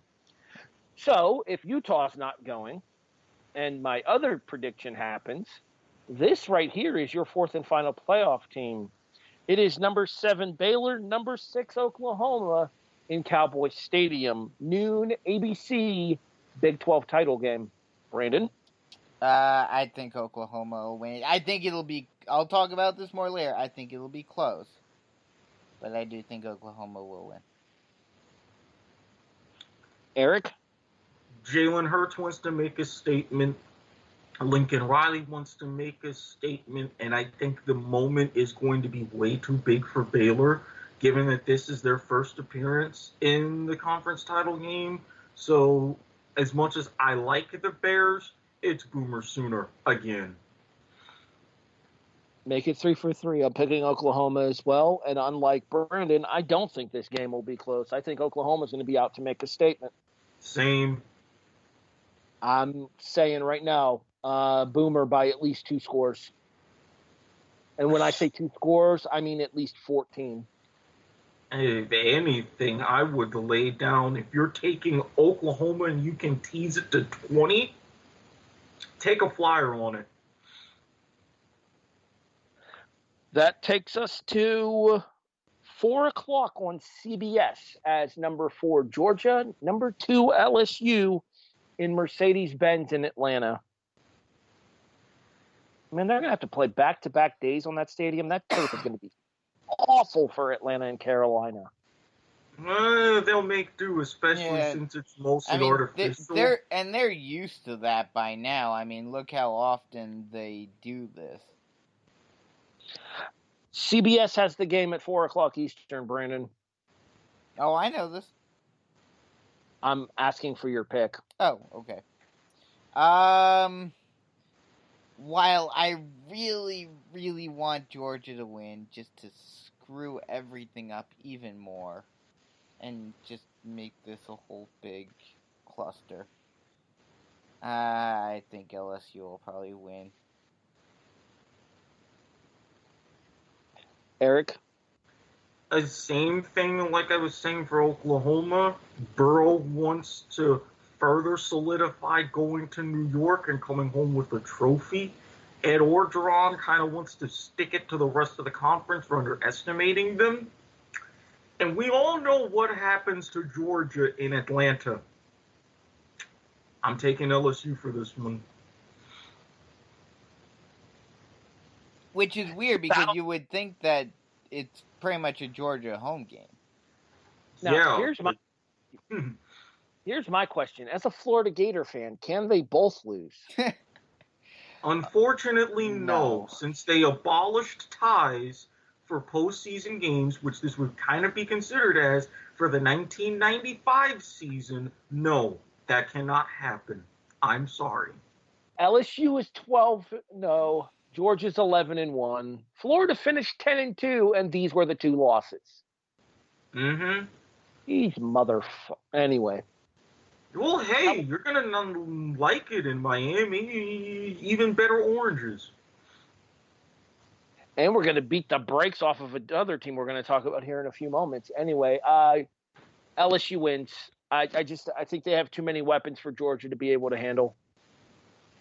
So if Utah's not going, and my other prediction happens, this right here is your fourth and final playoff team. It is number 7 Baylor, number 6 Oklahoma in Cowboy Stadium. Noon, ABC, Big 12 title game. Brandon? I think Oklahoma will win. I think it'll be... I'll talk about this more later. I think it'll be close. But I do think Oklahoma will win. Erik? Jalen Hurts wants to make a statement. Lincoln Riley wants to make a statement. And I think the moment is going to be way too big for Baylor, given that this is their first appearance in the conference title game. So as much as I like the Bears, it's Boomer Sooner again. Make it 3 for 3. I'm picking Oklahoma as well. And unlike Brandon, I don't think this game will be close. I think Oklahoma's going to be out to make a statement. Same. I'm saying right now, Boomer by at least 2 scores. And when I say 2 scores, I mean at least 14. If anything, I would lay down, if you're taking Oklahoma and you can tease it to 20, take a flyer on it. That takes us to 4 o'clock on CBS as number 4 Georgia, number 2 LSU in Mercedes-Benz in Atlanta. Man, they're going to have to play back-to-back days on that stadium. That turf is going to be awful for Atlanta and Carolina. They'll make do, especially since it's mostly artificial. They're used to that by now. I mean, look how often they do this. CBS has the game at 4 o'clock Eastern, Brandon. Oh, I know this. I'm asking for your pick. Oh, okay. While I really, really want Georgia to win, just to screw everything up even more, and just make this a whole big cluster, I think LSU will probably win. Erik? Same thing like I was saying for Oklahoma. Burrow wants to further solidify going to New York and coming home with a trophy. Ed Orgeron kind of wants to stick it to the rest of the conference for underestimating them. And we all know what happens to Georgia in Atlanta. I'm taking LSU for this one. Which is weird because you would think that it's pretty much a Georgia home game. Now, Yeah. here's my question. As a Florida Gator fan, can they both lose? Unfortunately, No. no. Since they abolished ties for postseason games, which this would kind of be considered as for the 1995 season, no, that cannot happen. I'm sorry. LSU is 12. No, Georgia's 11-1. Florida finished 10-2, and these were the two losses. Mm-hmm. These Anyway. Well, hey, you're gonna like it in Miami. Even better oranges. And we're going to beat the brakes off of another team we're going to talk about here in a few moments. Anyway, LSU wins. I think they have too many weapons for Georgia to be able to handle.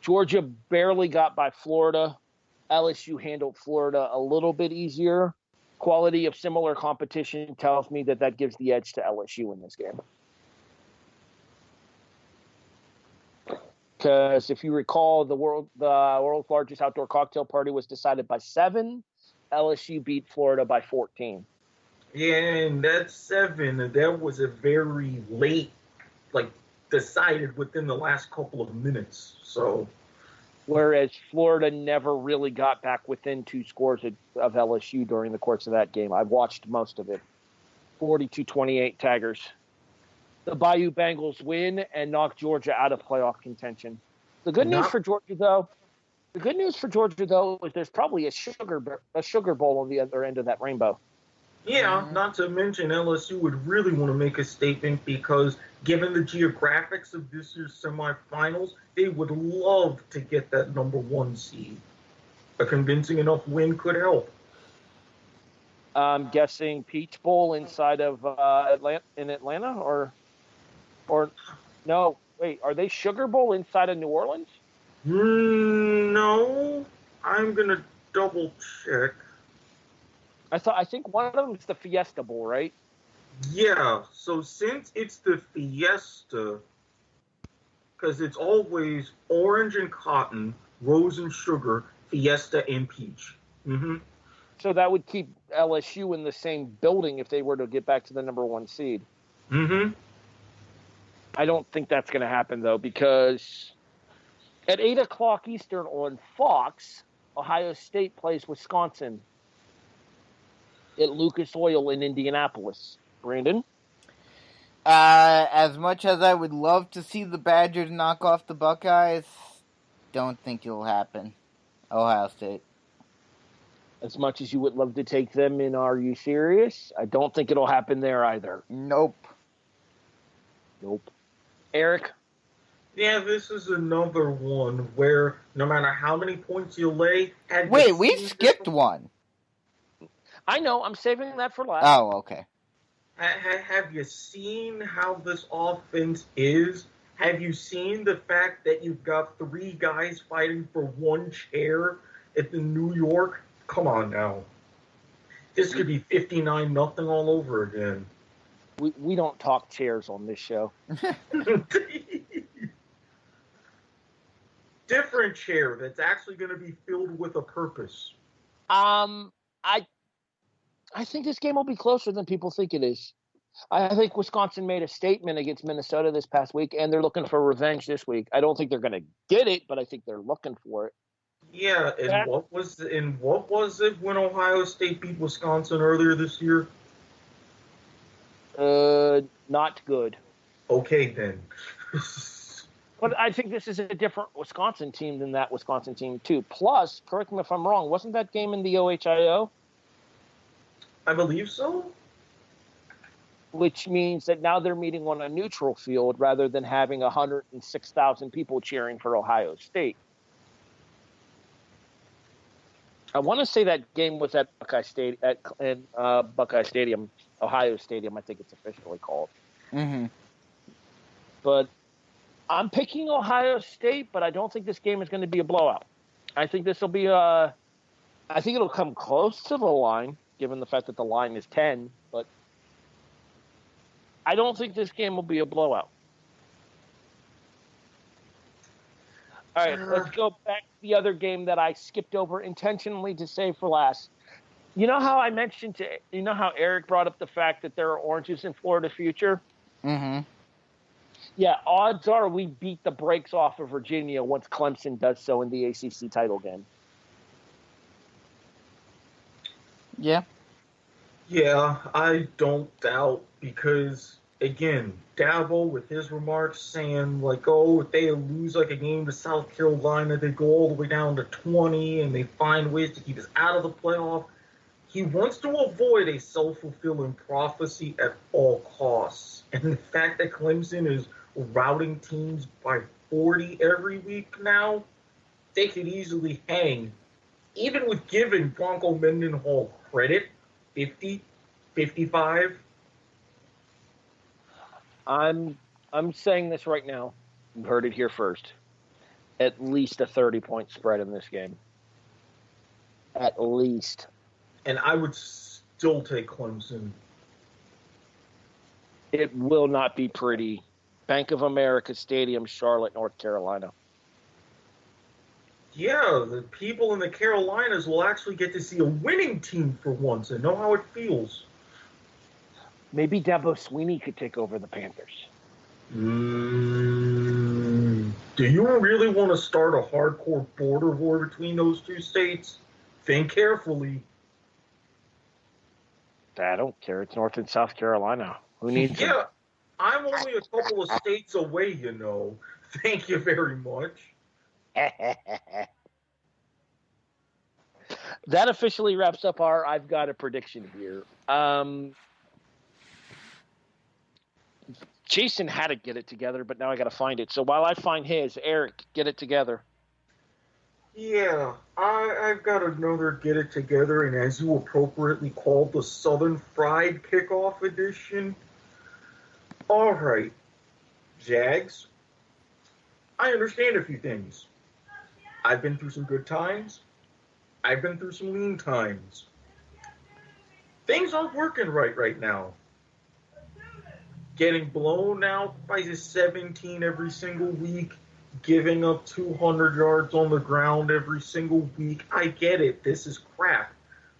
Georgia barely got by Florida. LSU handled Florida a little bit easier. Quality of similar competition tells me that gives the edge to LSU in this game. Because if you recall, the world's largest outdoor cocktail party was decided by 7. LSU beat Florida by 14. Yeah, and that 7, that was a very late, decided within the last couple of minutes. So, whereas Florida never really got back within 2 scores of LSU during the course of that game. I've watched most of it. 42-28 Tigers. The Bayou Bengals win and knock Georgia out of playoff contention. The good news for Georgia, though, is there's probably a sugar bowl on the other end of that rainbow. Yeah, not to mention LSU would really want to make a statement because given the geographics of this year's semifinals, they would love to get that number 1 seed. A convincing enough win could help. I'm guessing Peach Bowl inside of Atlanta, or no? Wait, are they Sugar Bowl inside of New Orleans? No, I'm gonna double check. I think one of them is the Fiesta Bowl, right? Yeah, so since it's the Fiesta, because it's always orange and cotton, rose and sugar, Fiesta and peach. Mm-hmm. So that would keep LSU in the same building if they were to get back to the number 1 seed. Mm-hmm. I don't think that's going to happen, though, because at 8 o'clock Eastern on Fox, Ohio State plays Wisconsin at Lucas Oil in Indianapolis. Brandon? As much as I would love to see the Badgers knock off the Buckeyes, don't think it'll happen. Ohio State. As much as you would love to take them in Are You Serious? I don't think it'll happen there either. Nope. Erik? Yeah, this is another one where no matter how many points you lay... Wait, we skipped one. I know. I'm saving that for last. Oh, okay. Have you seen how this offense is? Have you seen the fact that you've got 3 guys fighting for 1 chair at the New York? Come on now. This could be 59-0 all over again. We don't talk chairs on this show. Different chair that's actually going to be filled with a purpose. I think this game will be closer than people think it is. I think Wisconsin made a statement against Minnesota this past week, and they're looking for revenge this week. I don't think they're going to get it, but I think they're looking for it. Yeah, and what was it when Ohio State beat Wisconsin earlier this year? Not good. Okay, then. But I think this is a different Wisconsin team than that Wisconsin team, too. Plus, correct me if I'm wrong, wasn't that game in the OHIO? I believe so. Which means that now they're meeting on a neutral field rather than having 106,000 people cheering for Ohio State. I want to say that game was at Buckeye Stadium, Ohio Stadium, I think it's officially called. Mm-hmm. But I'm picking Ohio State, but I don't think this game is going to be a blowout. I think this will be I think it'll come close to the line, given the fact that the line is 10, but I don't think this game will be a blowout. All right, let's go back to the other game that I skipped over intentionally to save for last. You know how how Erik brought up the fact that there are oranges in Florida Future? Mm-hmm. Yeah, odds are we beat the brakes off of Virginia once Clemson does so in the ACC title game. Yeah. Yeah, I don't doubt because, again, Dabo with his remarks saying, like, oh, if they lose like a game to South Carolina, they go all the way down to 20 and they find ways to keep us out of the playoff. He wants to avoid a self-fulfilling prophecy at all costs. And the fact that Clemson is routing teams by 40 every week now, they could easily hang, even with giving Bronco Mendenhall credit, 50, 55. I'm saying this right now. You heard it here first. At least a 30-point spread in this game. At least. And I would still take Clemson. It will not be pretty. Bank of America Stadium, Charlotte, North Carolina. Yeah, the people in the Carolinas will actually get to see a winning team for once and know how it feels. Maybe Dabo Swinney could take over the Panthers. Do you really want to start a hardcore border war between those two states? Think carefully. I don't care. It's North and South Carolina. Who needs Yeah, I'm only a couple of states away, you know. Thank you very much. That officially wraps up our I've got a prediction here. Jason had to get it together, but now I got to find it. So while I find his, Erik, get it together. Yeah, I've got another get it together, and as you appropriately called the Southern Fried Kickoff Edition. All right, Jags, I understand a few things. I've been through some good times. I've been through some lean times. Things aren't working right now. Getting blown out by the 17 every single week, giving up 200 yards on the ground every single week. I get it. This is crap.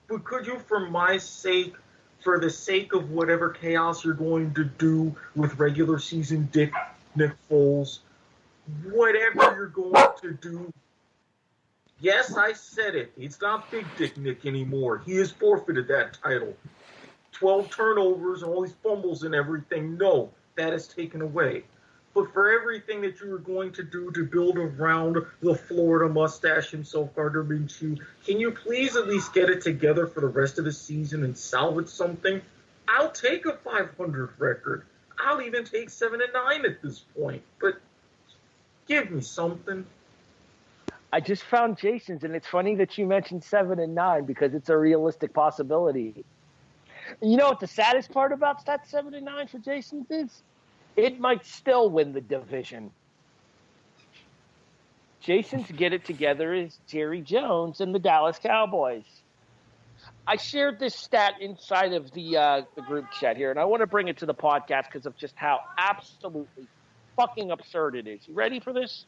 But could you, for my sake, for the sake of whatever chaos you're going to do with regular season Nick Foles, whatever you're going to do, yes, I said it. It's not Big Dick Nick anymore. He has forfeited that title. 12 turnovers and all these fumbles and everything. No, that is taken away. But for everything that you were going to do to build around the Florida mustache himself, Gardner Minshew, can you please at least get it together for the rest of the season and salvage something? I'll take a 500 record. I'll even take 7-9 at this point. But give me something. I just found Jason's, and it's funny that you mentioned 7-9 because it's a realistic possibility. You know what the saddest part about that 7-9 for Jason's is? It might still win the division. Jason's get it together is Jerry Jones and the Dallas Cowboys. I shared this stat inside of the group chat here, and I want to bring it to the podcast because of just how absolutely fucking absurd it is. You ready for this?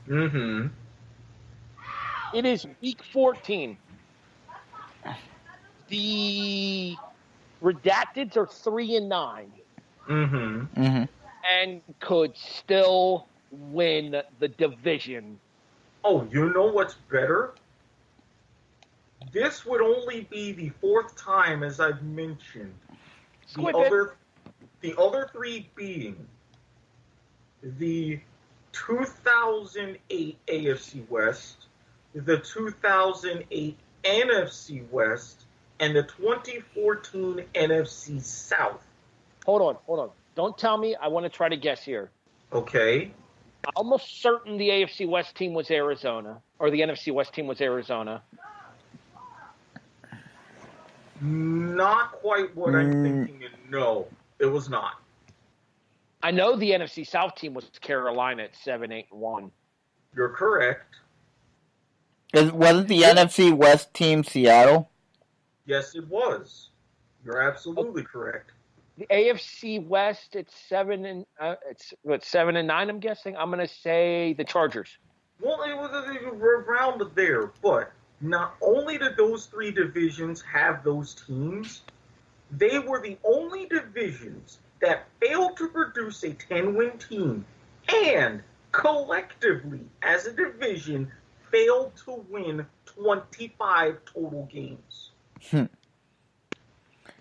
Mm-hmm. It is week 14. The Redacteds are 3-9. Mm-hmm. Mm-hmm. And could still win the division. Oh, you know what's better? This would only be the fourth time, as I've mentioned. The other three being the 2008 AFC West, the 2008 NFC West, and the 2014 NFC South. Hold on. Don't tell me. I want to try to guess here. Okay. I'm almost certain the AFC West team was Arizona, or the NFC West team was Arizona. Not quite what I'm thinking, and no, it was not. I know the NFC South team was Carolina at 7-8-1. You're correct. Wasn't the NFC West team Seattle? Yes, it was. You're absolutely correct. The AFC West, it's 7-9. I'm guessing. I'm gonna say the Chargers. Well, it was around there, but not only did those three divisions have those teams, they were the only divisions that failed to produce a 10-win team, and collectively, as a division, failed to win 25 total games.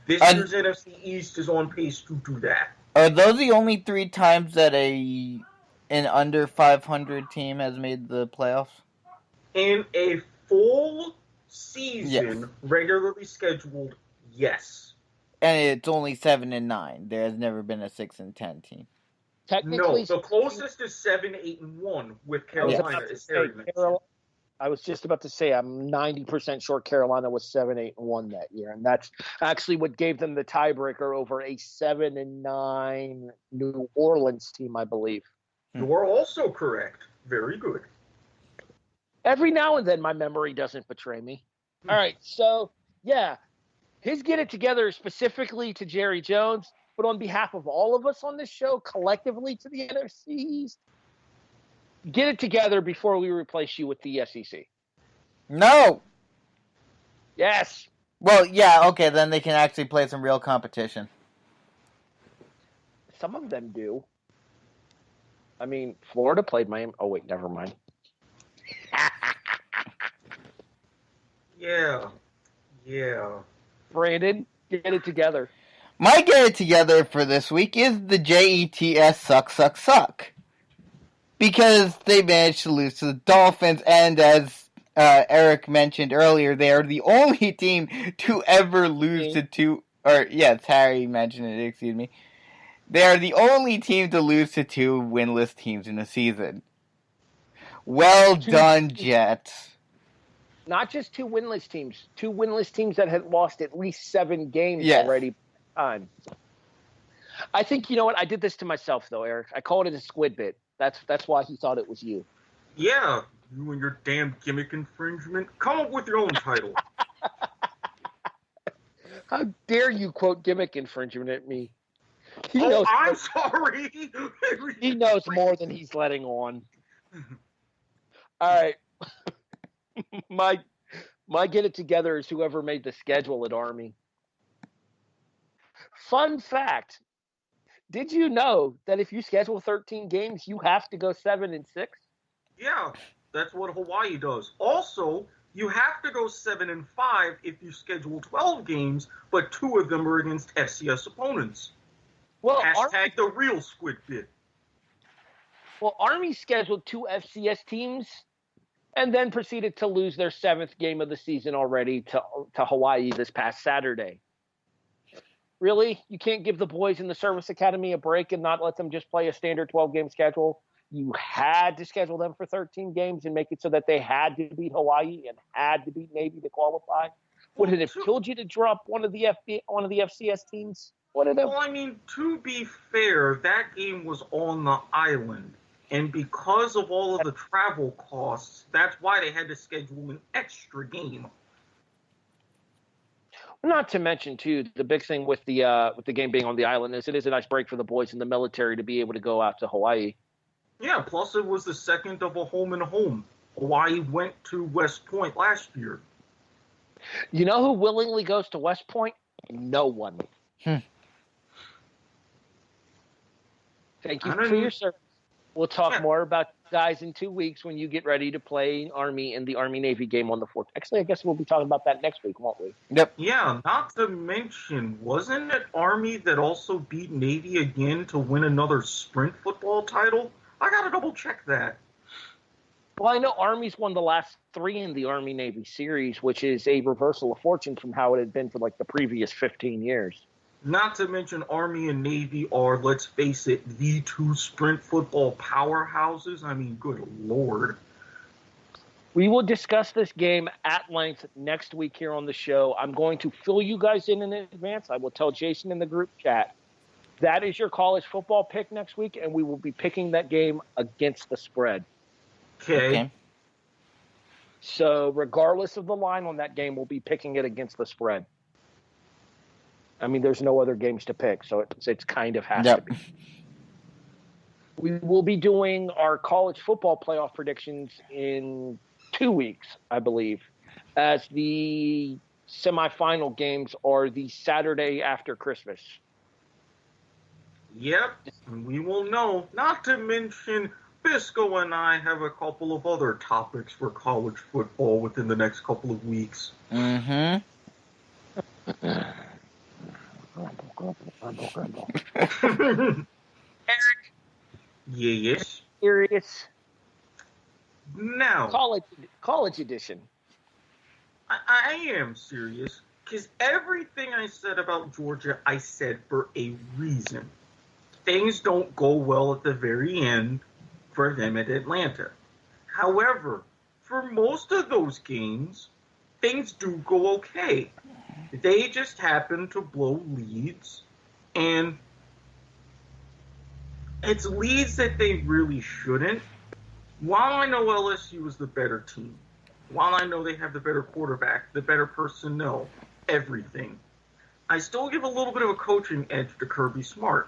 This year's NFC East is on pace to do that. Are those the only 3 times that an under 500 team has made the playoffs? In a full season, Yes. regularly scheduled, yes. And it's only 7-9. There has never been a 6-10 team. Technically, No, the closest is 7-8-1 with Carolina, as Harry mentioned. I was just about to say I'm 90% sure Carolina was 7-8-1 that year, and that's actually what gave them the tiebreaker over a 7-9 New Orleans team, I believe. You are also correct. Very good. Every now and then, my memory doesn't betray me. All right, so yeah, his get it together specifically to Jerry Jones, but on behalf of all of us on this show, collectively to the NFC East. Get it together before we replace you with the SEC. No! Yes. Well, yeah, okay, then they can actually play some real competition. Some of them do. I mean, Florida played Miami. Oh, wait, never mind. Yeah. Brandon, get it together. My get it together for this week is the JETS suck. Because they managed to lose to the Dolphins, and as Erik mentioned earlier, they are the only team to ever lose to two, or yes, Harry mentioned it, excuse me. They are the only team to lose to 2 winless teams in a season. Well done, Jets. Not just 2 winless teams. 2 winless teams that had lost at least 7 games already. I think, you know what? I did this to myself, though, Erik. I called it a squid bit. That's why he thought it was you. Yeah, you and your damn gimmick infringement. Come up with your own title. How dare you quote gimmick infringement at me? I'm sorry. He knows more than he's letting on. All right. My get it together is whoever made the schedule at Army. Fun fact. Did you know that if you schedule 13 games, you have to go 7-6? Yeah, that's what Hawaii does. Also, you have to go 7-5 if you schedule 12 games, but 2 of them are against FCS opponents. Well, Hashtag the real squid bit. Well, Army scheduled 2 FCS teams and then proceeded to lose their 7th game of the season already to Hawaii this past Saturday. Really? You can't give the boys in the Service Academy a break and not let them just play a standard 12-game schedule? You had to schedule them for 13 games and make it so that they had to beat Hawaii and had to beat Navy to qualify? Would it have killed you to drop one of the FCS teams? Well, I mean, to be fair, that game was on the island. And because of all of the travel costs, that's why they had to schedule an extra game. Not to mention, too, the big thing with the game being on the island is it is a nice break for the boys in the military to be able to go out to Hawaii. Yeah, plus it was the second of a home and home. Hawaii went to West Point last year. You know who willingly goes to West Point? No one. Thank you for your service. We'll talk more about guys in 2 weeks when you get ready to play Army in the Army-Navy game on the 4th. Actually, I guess we'll be talking about that next week, won't we? Yep. Yeah, not to mention, wasn't it Army that also beat Navy again to win another sprint football title? I gotta double check that. Well, I know Army's won the last 3 in the Army-Navy series, which is a reversal of fortune from how it had been for like the previous 15 years. Not to mention Army and Navy are, let's face it, the 2 sprint football powerhouses. I mean, good Lord. We will discuss this game at length next week here on the show. I'm going to fill you guys in advance. I will tell Jason in the group chat. That is your college football pick next week, and we will be picking that game against the spread. Okay. So regardless of the line on that game, we'll be picking it against the spread. I mean, there's no other games to pick, so it's kind of has to be. We will be doing our college football playoff predictions in 2 weeks, I believe, as the semifinal games are the Saturday after Christmas. Yep, and we will know. Not to mention, Bisco and I have a couple of other topics for college football within the next couple of weeks. Mm-hmm. Erik. Yes. Serious. Now, college edition. I am serious, because everything I said about Georgia, I said for a reason. Things don't go well at the very end for them at Atlanta. However, for most of those games, things do go okay. They just happen to blow leads, and it's leads that they really shouldn't. While I know LSU is the better team, while I know they have the better quarterback, the better personnel, everything, I still give a little bit of a coaching edge to Kirby Smart.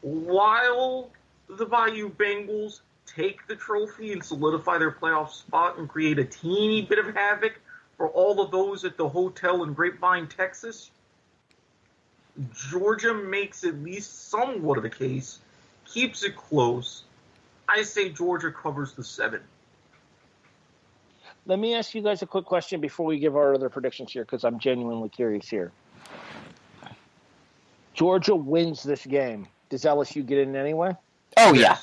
While the Bayou Bengals take the trophy and solidify their playoff spot and create a teeny bit of havoc for all of those at the hotel in Grapevine, Texas, Georgia makes at least somewhat of a case, keeps it close. I say Georgia covers the 7. Let me ask you guys a quick question before we give our other predictions here, because I'm genuinely curious here. Georgia wins this game. Does LSU get in anyway? Oh, yeah.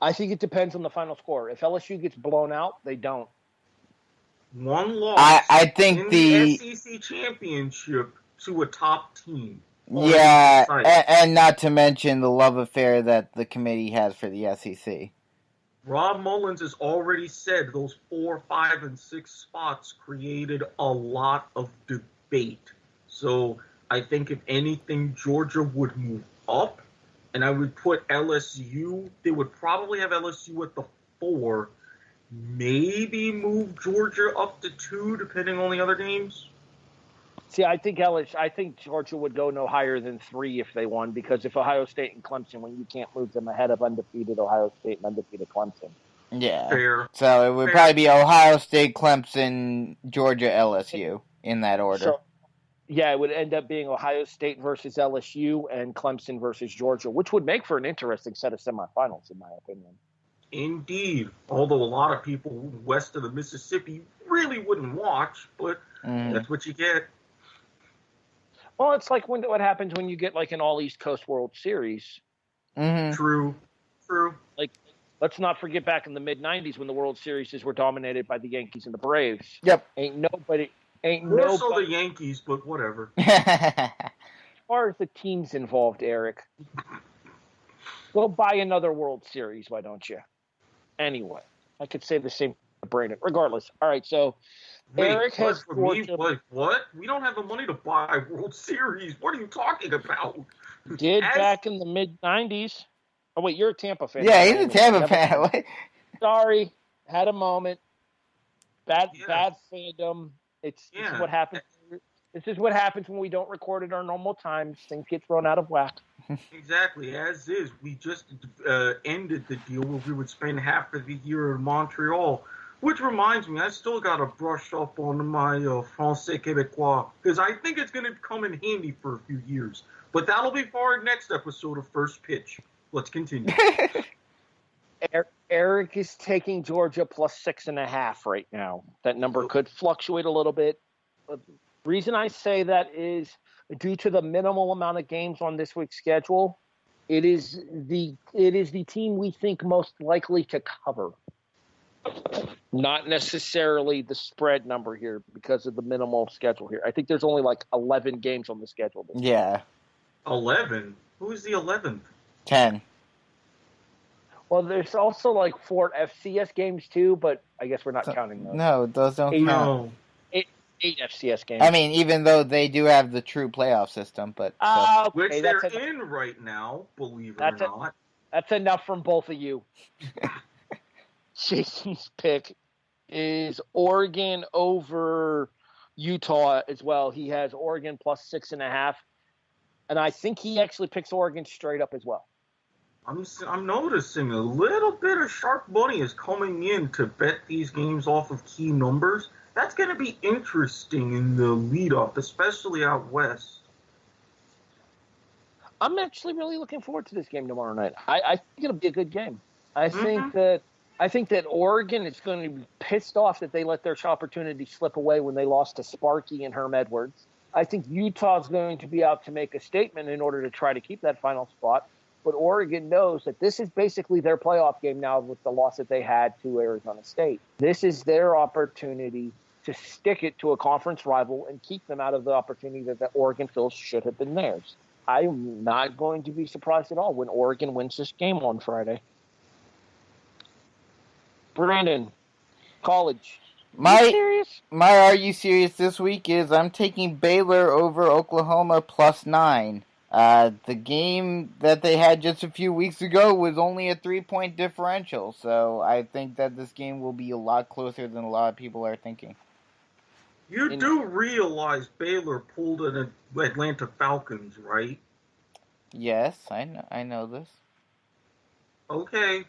I think it depends on the final score. If LSU gets blown out, they don't. One loss I think in the SEC championship to a top team. Yeah, and not to mention the love affair that the committee has for the SEC. Rob Mullins has already said those 4, 5, and 6 spots created a lot of debate. So I think if anything, Georgia would move up, and I would put LSU, they would probably have LSU at the 4, maybe move Georgia up to 2, depending on the other games. See, I think Georgia would go no higher than 3 if they won, because if Ohio State and Clemson win, you can't move them ahead of undefeated Ohio State and undefeated Clemson. Yeah. Fair. So it would probably be Ohio State, Clemson, Georgia, LSU in that order. So, yeah, it would end up being Ohio State versus LSU and Clemson versus Georgia, which would make for an interesting set of semifinals, in my opinion. Indeed. Although a lot of people west of the Mississippi really wouldn't watch, but that's what you get. Well, it's like what happens when you get like an all East Coast World Series. Mm-hmm. True. Like, let's not forget back in the mid-'90s when the World Series were dominated by the Yankees and the Braves. Yep. More so the Yankees, but whatever. As far as the teams involved, Erik, go buy another World Series, why don't you? Anyway, I could say the same to Brandon. Regardless. All right, so Erik has what? We don't have the money to buy World Series. What are you talking about? Back in the mid-'90s. Oh, wait, you're a Tampa fan. Yeah, he's a Tampa fan. Sorry. Had a moment. Bad fandom. This is what happens. This is what happens when we don't record at our normal times. Things get thrown out of whack. Exactly. As is, we just ended the deal where we would spend half of the year in Montreal. Which reminds me, I still got to brush up on my Français Québécois, because I think it's going to come in handy for a few years. But that'll be for our next episode of First Pitch. Let's continue. Erik is taking Georgia plus 6.5 right now. That number could fluctuate a little bit. The reason I say that is due to the minimal amount of games on this week's schedule. It is the team we think most likely to cover. Not necessarily the spread number here because of the minimal schedule here. I think there's only like 11 games on the schedule. Yeah. 11? Who's the 11th? 10. Well, there's also like 4 FCS games too, but I guess we're not counting those. No, those don't count. No. 8 FCS games. I mean, even though they do have the true playoff system, but okay, which they're in right now, believe it or not. That's enough from both of you. Jason's pick is Oregon over Utah as well. He has Oregon plus 6.5. And I think he actually picks Oregon straight up as well. I'm noticing a little bit of sharp money is coming in to bet these games off of key numbers. That's going to be interesting in the lead-up, especially out west. I'm actually really looking forward to this game tomorrow night. I think it'll be a good game. I think that Oregon is going to be pissed off that they let their opportunity slip away when they lost to Sparky and Herm Edwards. I think Utah's going to be out to make a statement in order to try to keep that final spot. But Oregon knows that this is basically their playoff game now with the loss that they had to Arizona State. This is their opportunity to stick it to a conference rival and keep them out of the opportunity that Oregon feels should have been theirs. I'm not going to be surprised at all when Oregon wins this game on Friday. Brandon, college. My Are You Serious this week is I'm taking Baylor over Oklahoma plus 9. The game that they had just a few weeks ago was only a 3-point differential, so I think that this game will be a lot closer than a lot of people are thinking. You do realize Baylor pulled an Atlanta Falcons, right? Yes, I know this. Okay.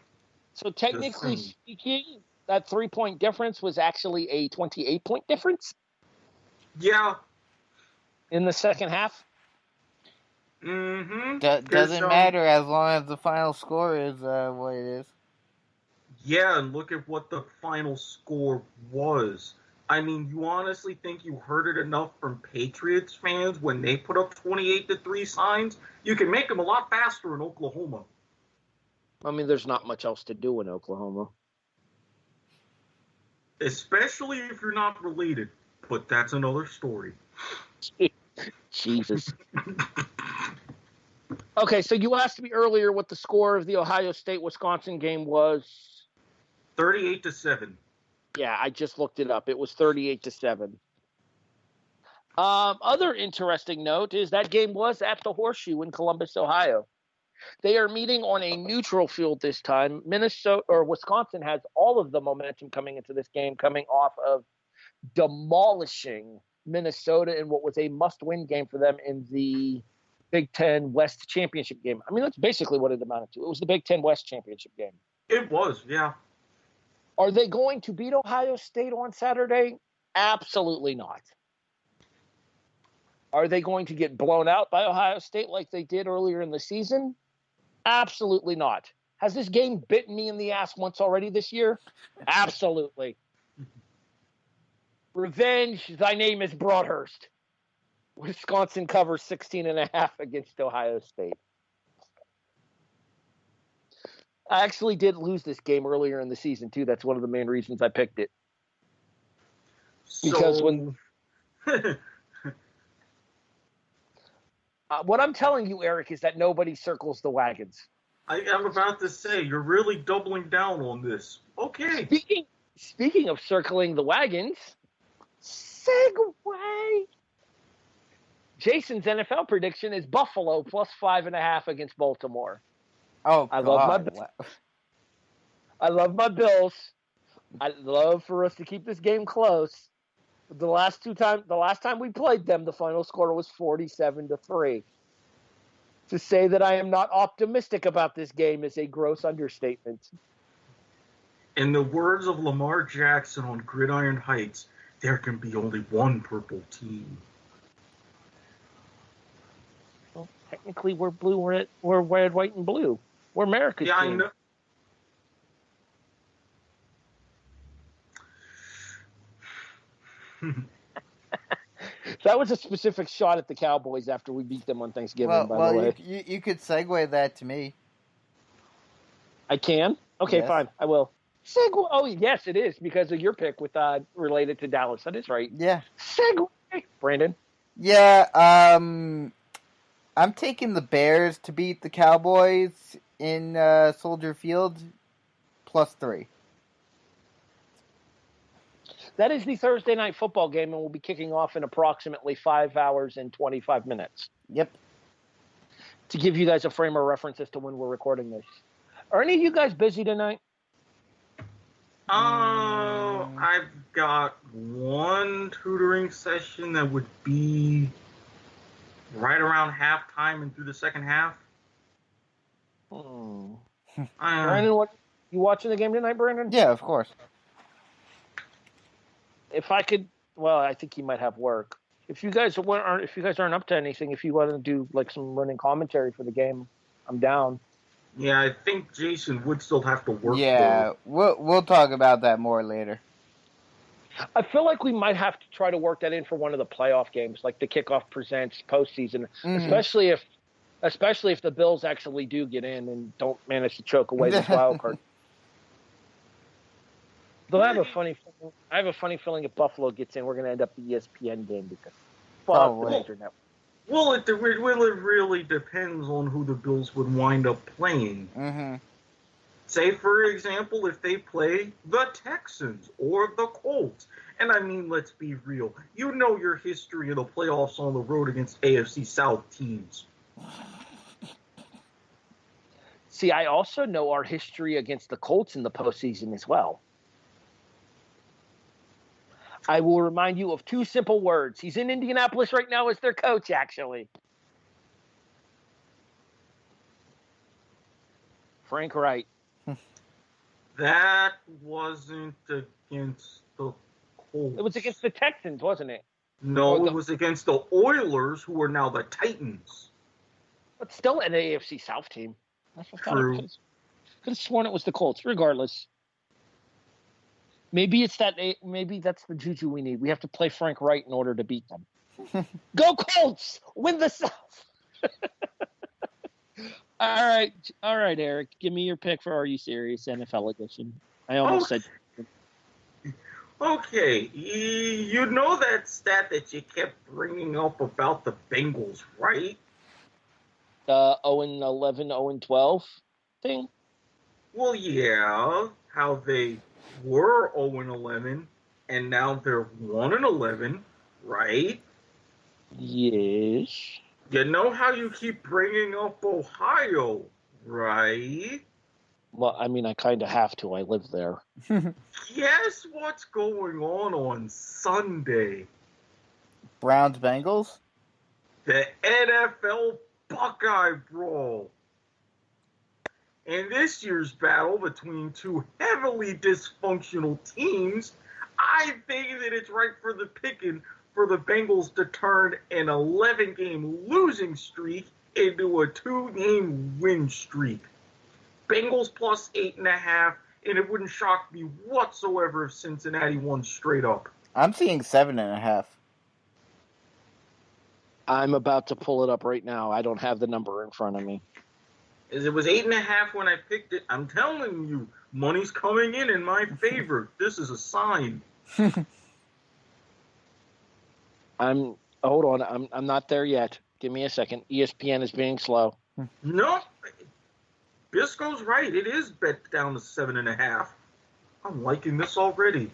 So technically speaking, that 3-point difference was actually a 28-point difference? Yeah. In the second half? Mm-hmm. Doesn't matter as long as the final score is what it is. Yeah, and look at what the final score was. I mean, you honestly think you heard it enough from Patriots fans when they put up 28-3 signs? You can make them a lot faster in Oklahoma. I mean, there's not much else to do in Oklahoma. Especially if you're not related. But that's another story. Jesus. Okay, so you asked me earlier what the score of the Ohio State-Wisconsin game was. 38-7. Yeah, I just looked it up. It was 38-7. Other interesting note is that game was at the Horseshoe in Columbus, Ohio. They are meeting on a neutral field this time. Wisconsin has all of the momentum coming into this game, coming off of demolishing Minnesota in what was a must-win game for them in the Big Ten West Championship game. I mean, that's basically what it amounted to. It was the Big Ten West Championship game. It was, yeah. Are they going to beat Ohio State on Saturday? Absolutely not. Are they going to get blown out by Ohio State like they did earlier in the season? Absolutely not. Has this game bitten me in the ass once already this year? Absolutely. Revenge, thy name is Broadhurst. Wisconsin covers 16.5 against Ohio State. I actually did lose this game earlier in the season, too. That's one of the main reasons I picked it. Because when... what I'm telling you, Erik, is that nobody circles the wagons. I'm about to say, you're really doubling down on this. Okay. Speaking of circling the wagons, segue. Jason's NFL prediction is Buffalo plus 5.5 against Baltimore. Oh, I God. I love my Bills. I'd love for us to keep this game close. The last time we played them, the final score was 47-3. To say that I am not optimistic about this game is a gross understatement. In the words of Lamar Jackson on Gridiron Heights, there can be only one purple team. Well, technically, we're blue. We're red, white, and blue. We're America's team. I know. That was a specific shot at the Cowboys after we beat them on Thanksgiving, by the way. You could segue that to me. I can? Okay, yes. Fine. I will. Segue. Oh, yes, it is because of your pick with related to Dallas. That is right. Yeah. Segue. Brandon? Yeah, I'm taking the Bears to beat the Cowboys in Soldier Field plus 3. That is the Thursday night football game, and we'll be kicking off in approximately 5 hours and 25 minutes. Yep. To give you guys a frame of reference as to when we're recording this. Are any of you guys busy tonight? I've got one tutoring session that would be right around halftime and through the second half. Brandon, what you watching the game tonight, Brandon? Yeah, of course. If I could, well, I think you might have work. If you guys aren't up to anything, if you want to do like some running commentary for the game, I'm down. Yeah, I think Jason would still have to work. Yeah, we'll talk about that more later. I feel like we might have to try to work that in for one of the playoff games, like the Kickoff presents postseason, especially if the Bills actually do get in and don't manage to choke away this wild card. Though I have a funny feeling if Buffalo gets in, we're going to end up the ESPN game because fuck the major network. Well, it really depends on who the Bills would wind up playing. Mm-hmm. Say, for example, if they play the Texans or the Colts. And I mean, let's be real. You know your history of the playoffs on the road against AFC South teams. See, I also know our history against the Colts in the postseason as well. I will remind you of two simple words. He's in Indianapolis right now as their coach, actually. Frank Wright. That wasn't against the Colts. It was against the Texans, wasn't it? No, it was against the Oilers, who are now the Titans. But still an AFC South team. True. Could have sworn it was the Colts. Regardless. Maybe that's the juju we need. We have to play Frank Wright in order to beat them. Go Colts! Win the South! All right, Eric. Give me your pick for Are You Serious NFL edition. I almost said. Okay, you know that stat that you kept bringing up about the Bengals, right? 0-11, 0-12 thing? Well, yeah. How they were 0-11, and now they're 1-11, right? Yes. You know how you keep bringing up Ohio, right? Well, I mean, I kind of have to. I live there. Guess what's going on Sunday? Browns-Bengals? The NFL Buckeye Brawl. In this year's battle between two heavily dysfunctional teams, I think that it's right for the picking for the Bengals to turn an 11-game losing streak into a 2-game win streak. Bengals plus 8.5, and it wouldn't shock me whatsoever if Cincinnati won straight up. I'm seeing 7.5. I'm about to pull it up right now. I don't have the number in front of me. It was 8.5 when I picked it. I'm telling you, money's coming in my favor. This is a sign. Hold on. I'm not there yet. Give me a second. ESPN is being slow. No, Bisco's right. It is bet down to 7.5. I'm liking this already.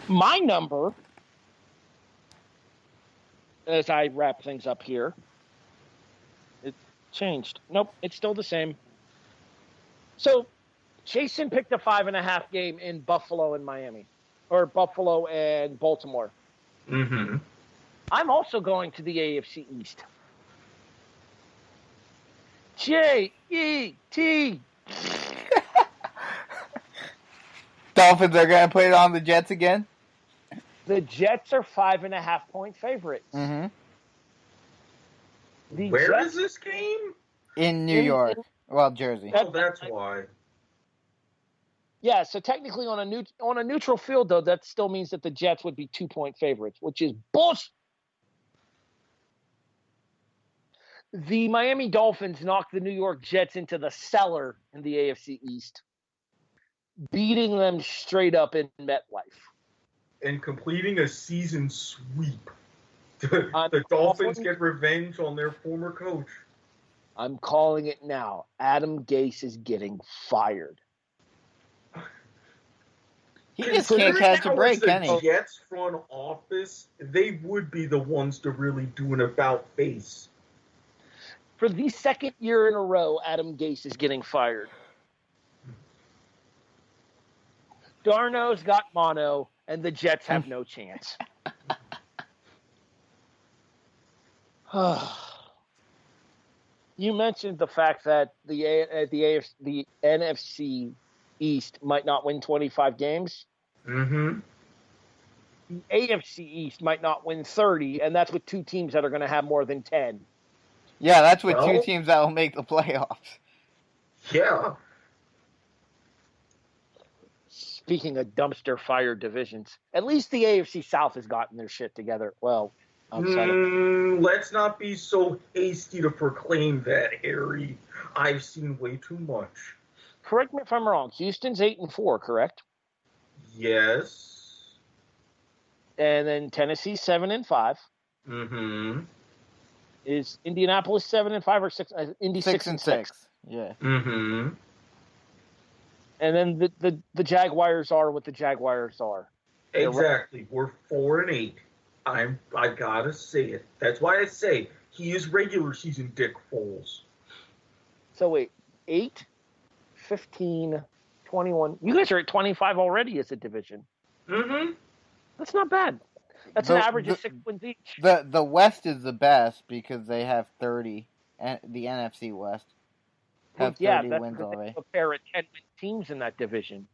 My number, as I wrap things up here, it changed. Nope, it's still the same. So, Jason picked a 5.5 game in Buffalo and Miami, or Buffalo and Baltimore. Mm-hmm. I'm also going to the AFC East. J-E-T. Dolphins are going to put it on the Jets again? The Jets are 5.5-point favorites. Mm-hmm. Where is this game? In New York. Well, Jersey. Oh, that's why. Yeah, so technically on a neutral field, though, that still means that the Jets would be 2-point favorites, which is bullshit. The Miami Dolphins knocked the New York Jets into the cellar in the AFC East, beating them straight up in MetLife. And completing a season sweep. The Dolphins get revenge on their former coach. I'm calling it now. Adam Gase is getting fired. He just can't catch a break, can he? The Jets front office, they would be the ones to really do an about face. For the second year in a row, Adam Gase is getting fired. Darno's got mono, and the Jets have no chance. You mentioned the fact that the NFC East might not win 25 games. Mm-hmm. The AFC East might not win 30, and that's with two teams that are going to have more than 10. Yeah, that's with two teams that will make the playoffs. Yeah. Speaking of dumpster fire divisions, at least the AFC South has gotten their shit together. Well, let's not be so hasty to proclaim that, Harry. I've seen way too much. Correct me if I'm wrong. Houston's 8-4, correct? Yes. And then Tennessee's 7-5. Mm-hmm. Is Indianapolis 7-5 or 6? Indy 6-6. Yeah. Mm-hmm. And then the Jaguars are what the Jaguars are. Exactly. We're 4-8. I gotta say it. That's why I say he is regular season Dick Foles. So wait, 8, 15, 21. You guys are at 25 already as a division. Mm-hmm. That's not bad. That's an average of 6 wins each. The West is the best because they have 30, and the NFC West have 30 wins already. A pair of 10 teams in that division.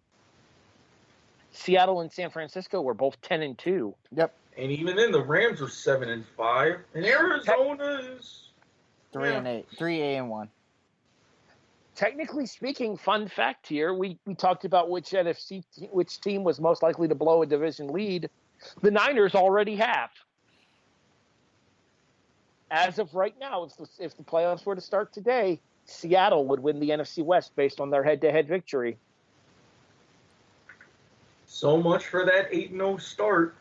Seattle and San Francisco were both 10-2. Yep. And even then, the Rams are 7-5, and Arizona is 3-8, 3-1. Technically speaking, fun fact here: we talked about which team was most likely to blow a division lead. The Niners already have. As of right now, if the playoffs were to start today, Seattle would win the NFC West based on their head-to-head victory. So much for that 8-0 start.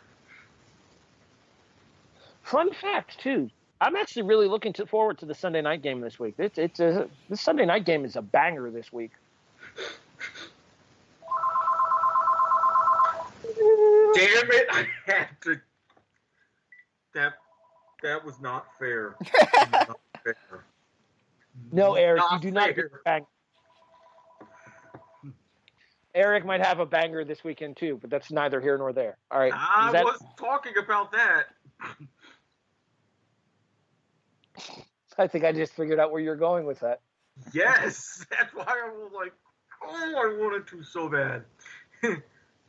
Fun fact, too. I'm actually really looking forward to the Sunday night game this week. This Sunday night game is a banger this week. Damn it! I had to. That was not fair. Not fair. No, Eric, not you do not fair. get a banger. Eric might have a banger this weekend too, but that's neither here nor there. All right. I was talking about that. I think I just figured out where you're going with that. Yes, that's why I was like, oh, I wanted to so bad.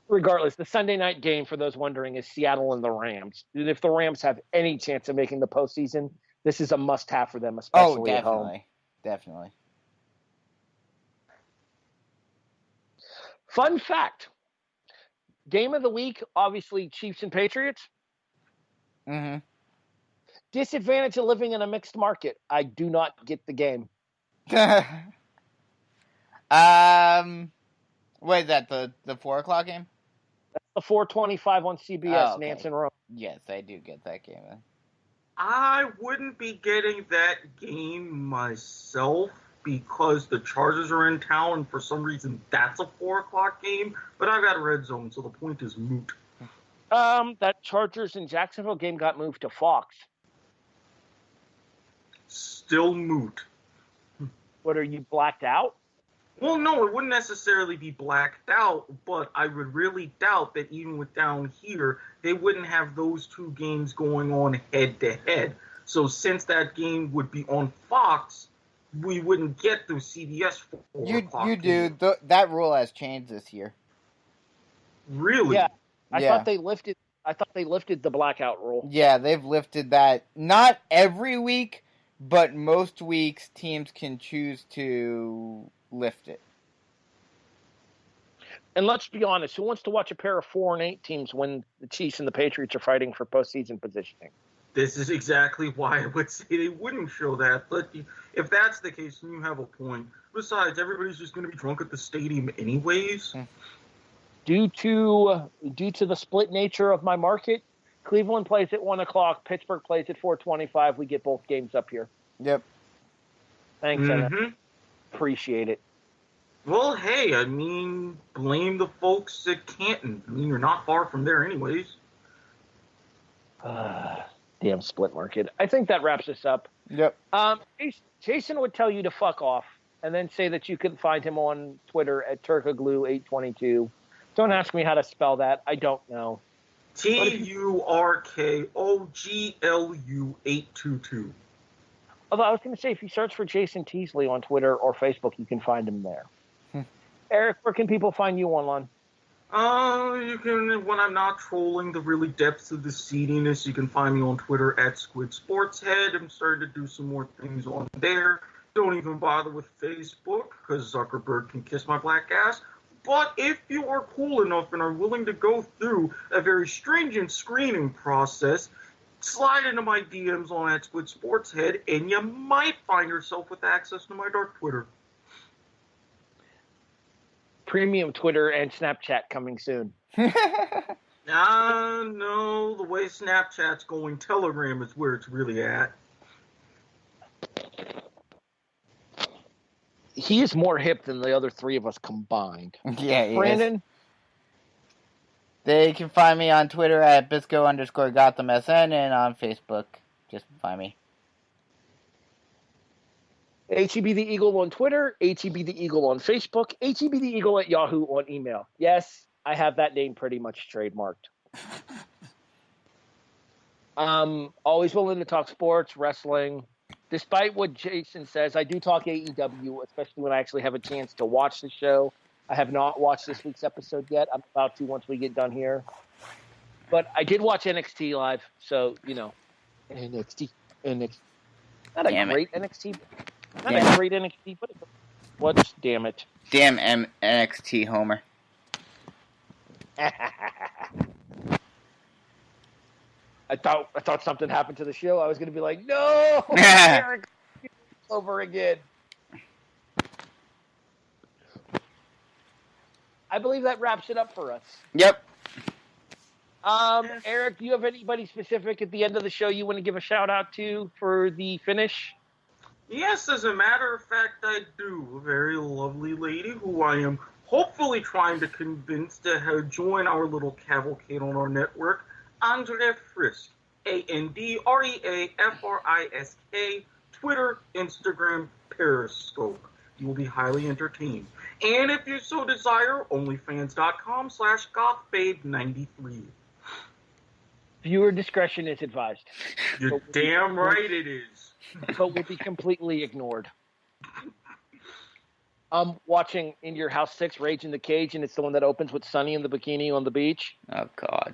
Regardless, the Sunday night game, for those wondering, is Seattle and the Rams. And if the Rams have any chance of making the postseason, this is a must-have for them, especially at home. Definitely. Fun fact. Game of the week, obviously Chiefs and Patriots. Mm-hmm. Disadvantage of living in a mixed market. I do not get the game. Wait, is that the 4:00 game? That's the 4:25 on CBS, okay. Nance and Rome. Yes, I do get that game. I wouldn't be getting that game myself because the Chargers are in town, and for some reason that's a 4:00 game. But I've got a red zone, so the point is moot. That Chargers and Jacksonville game got moved to Fox. Still moot. What, are you blacked out? Well, no, it wouldn't necessarily be blacked out, but I would really doubt that even with down here, they wouldn't have those two games going on head-to-head. So since that game would be on Fox, we wouldn't get the CBS 4:00 You do. That rule has changed this year. Really? Yeah. I thought they lifted the blackout rule. Yeah, they've lifted that. Not every week, but most weeks teams can choose to lift it. And let's be honest, who wants to watch a pair of 4-8 teams when the Chiefs and the Patriots are fighting for postseason positioning? This is exactly why I would say they wouldn't show that. But if that's the case, then you have a point. Besides, everybody's just going to be drunk at the stadium anyways. Due to the split nature of my market, Cleveland plays at 1:00, Pittsburgh plays at 4:25. We get both games up here. Yep. Thanks, Anna. Appreciate it. Well, hey, I mean, blame the folks at Canton. I mean, you're not far from there anyways. Damn split market. I think that wraps us up. Yep. Jason would tell you to fuck off and then say that you can find him on Twitter at Turkoglu822. Don't ask me how to spell that. I don't know. TURKOGLU822. Although I was going to say, if you search for Jason Teasley on Twitter or Facebook, you can find him there. Erik, where can people find you online? You can, when I'm not trolling the really depths of the seediness, you can find me on Twitter at SquidSportsHead. I'm starting to do some more things on there. Don't even bother with Facebook, because Zuckerberg can kiss my black ass. But if you are cool enough and are willing to go through a very stringent screening process, slide into my DMs on at SquidSportsHead, and you might find yourself with access to my dark Twitter. Premium Twitter and Snapchat coming soon. No, the way Snapchat's going, Telegram is where it's really at. He is more hip than the other three of us combined. Yeah, he Brandon? is. They can find me on Twitter at Bisco_GothamSN and on Facebook. Just find me. HEB the Eagle on Twitter, HEB the Eagle on Facebook, HEB the Eagle at Yahoo on email. Yes, I have that name pretty much trademarked. Always willing to talk sports, wrestling. Despite what Jason says, I do talk AEW, especially when I actually have a chance to watch the show. I have not watched this week's episode yet. I'm about to once we get done here. But I did watch NXT live, so, you know. NXT. Not a great NXT. Not a great NXT, but what's damn it? Damn NXT Homer. I thought something happened to the show. I was going to be like, no, Erik, over again. I believe that wraps it up for us. Yep. Erik, do you have anybody specific at the end of the show you want to give a shout out to for the finish? Yes, as a matter of fact, I do. A very lovely lady who I am hopefully trying to convince to join our little cavalcade on our network, Andrea Frisk, ANDREAFRISK, Twitter, Instagram, Periscope. You will be highly entertained. And if you so desire, onlyfans.com/gothbabe93. Viewer discretion is advised. You're damn right it is. But will be completely ignored. I'm watching In Your House 6, Rage in the Cage, and it's the one that opens with Sonny in the bikini on the beach. Oh, God.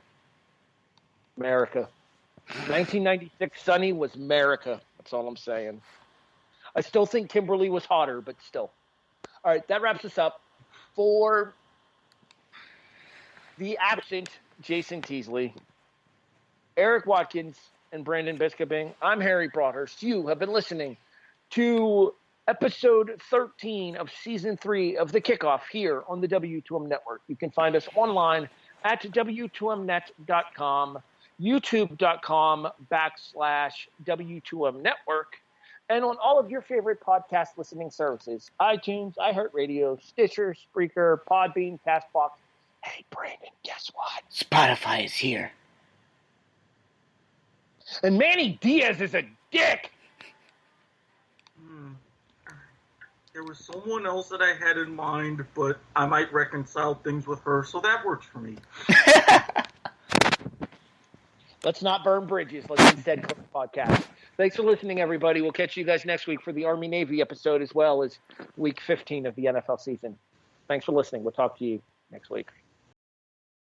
America. 1996 Sonny was America. That's all I'm saying. I still think Kimberly was hotter, but still. All right, that wraps us up. For the absent Jason Teasley, Erik Watkins, and Brandon Biskobing, I'm Harry Broadhurst. You have been listening to episode 13 of season 3 of the Kickoff here on the W2M Network. You can find us online at W2Mnet.com, YouTube.com/W2M Network, and on all of your favorite podcast listening services, iTunes, iHeartRadio, Stitcher, Spreaker, Podbean, CastBox. Hey, Brandon, guess what? Spotify is here. And Manny Diaz is a dick. There was someone else that I had in mind, but I might reconcile things with her, so that works for me. Let's not burn bridges. Let's instead close the podcast. Thanks for listening, everybody. We'll catch you guys next week for the Army-Navy episode as well as week 15 of the NFL season. Thanks for listening. We'll talk to you next week.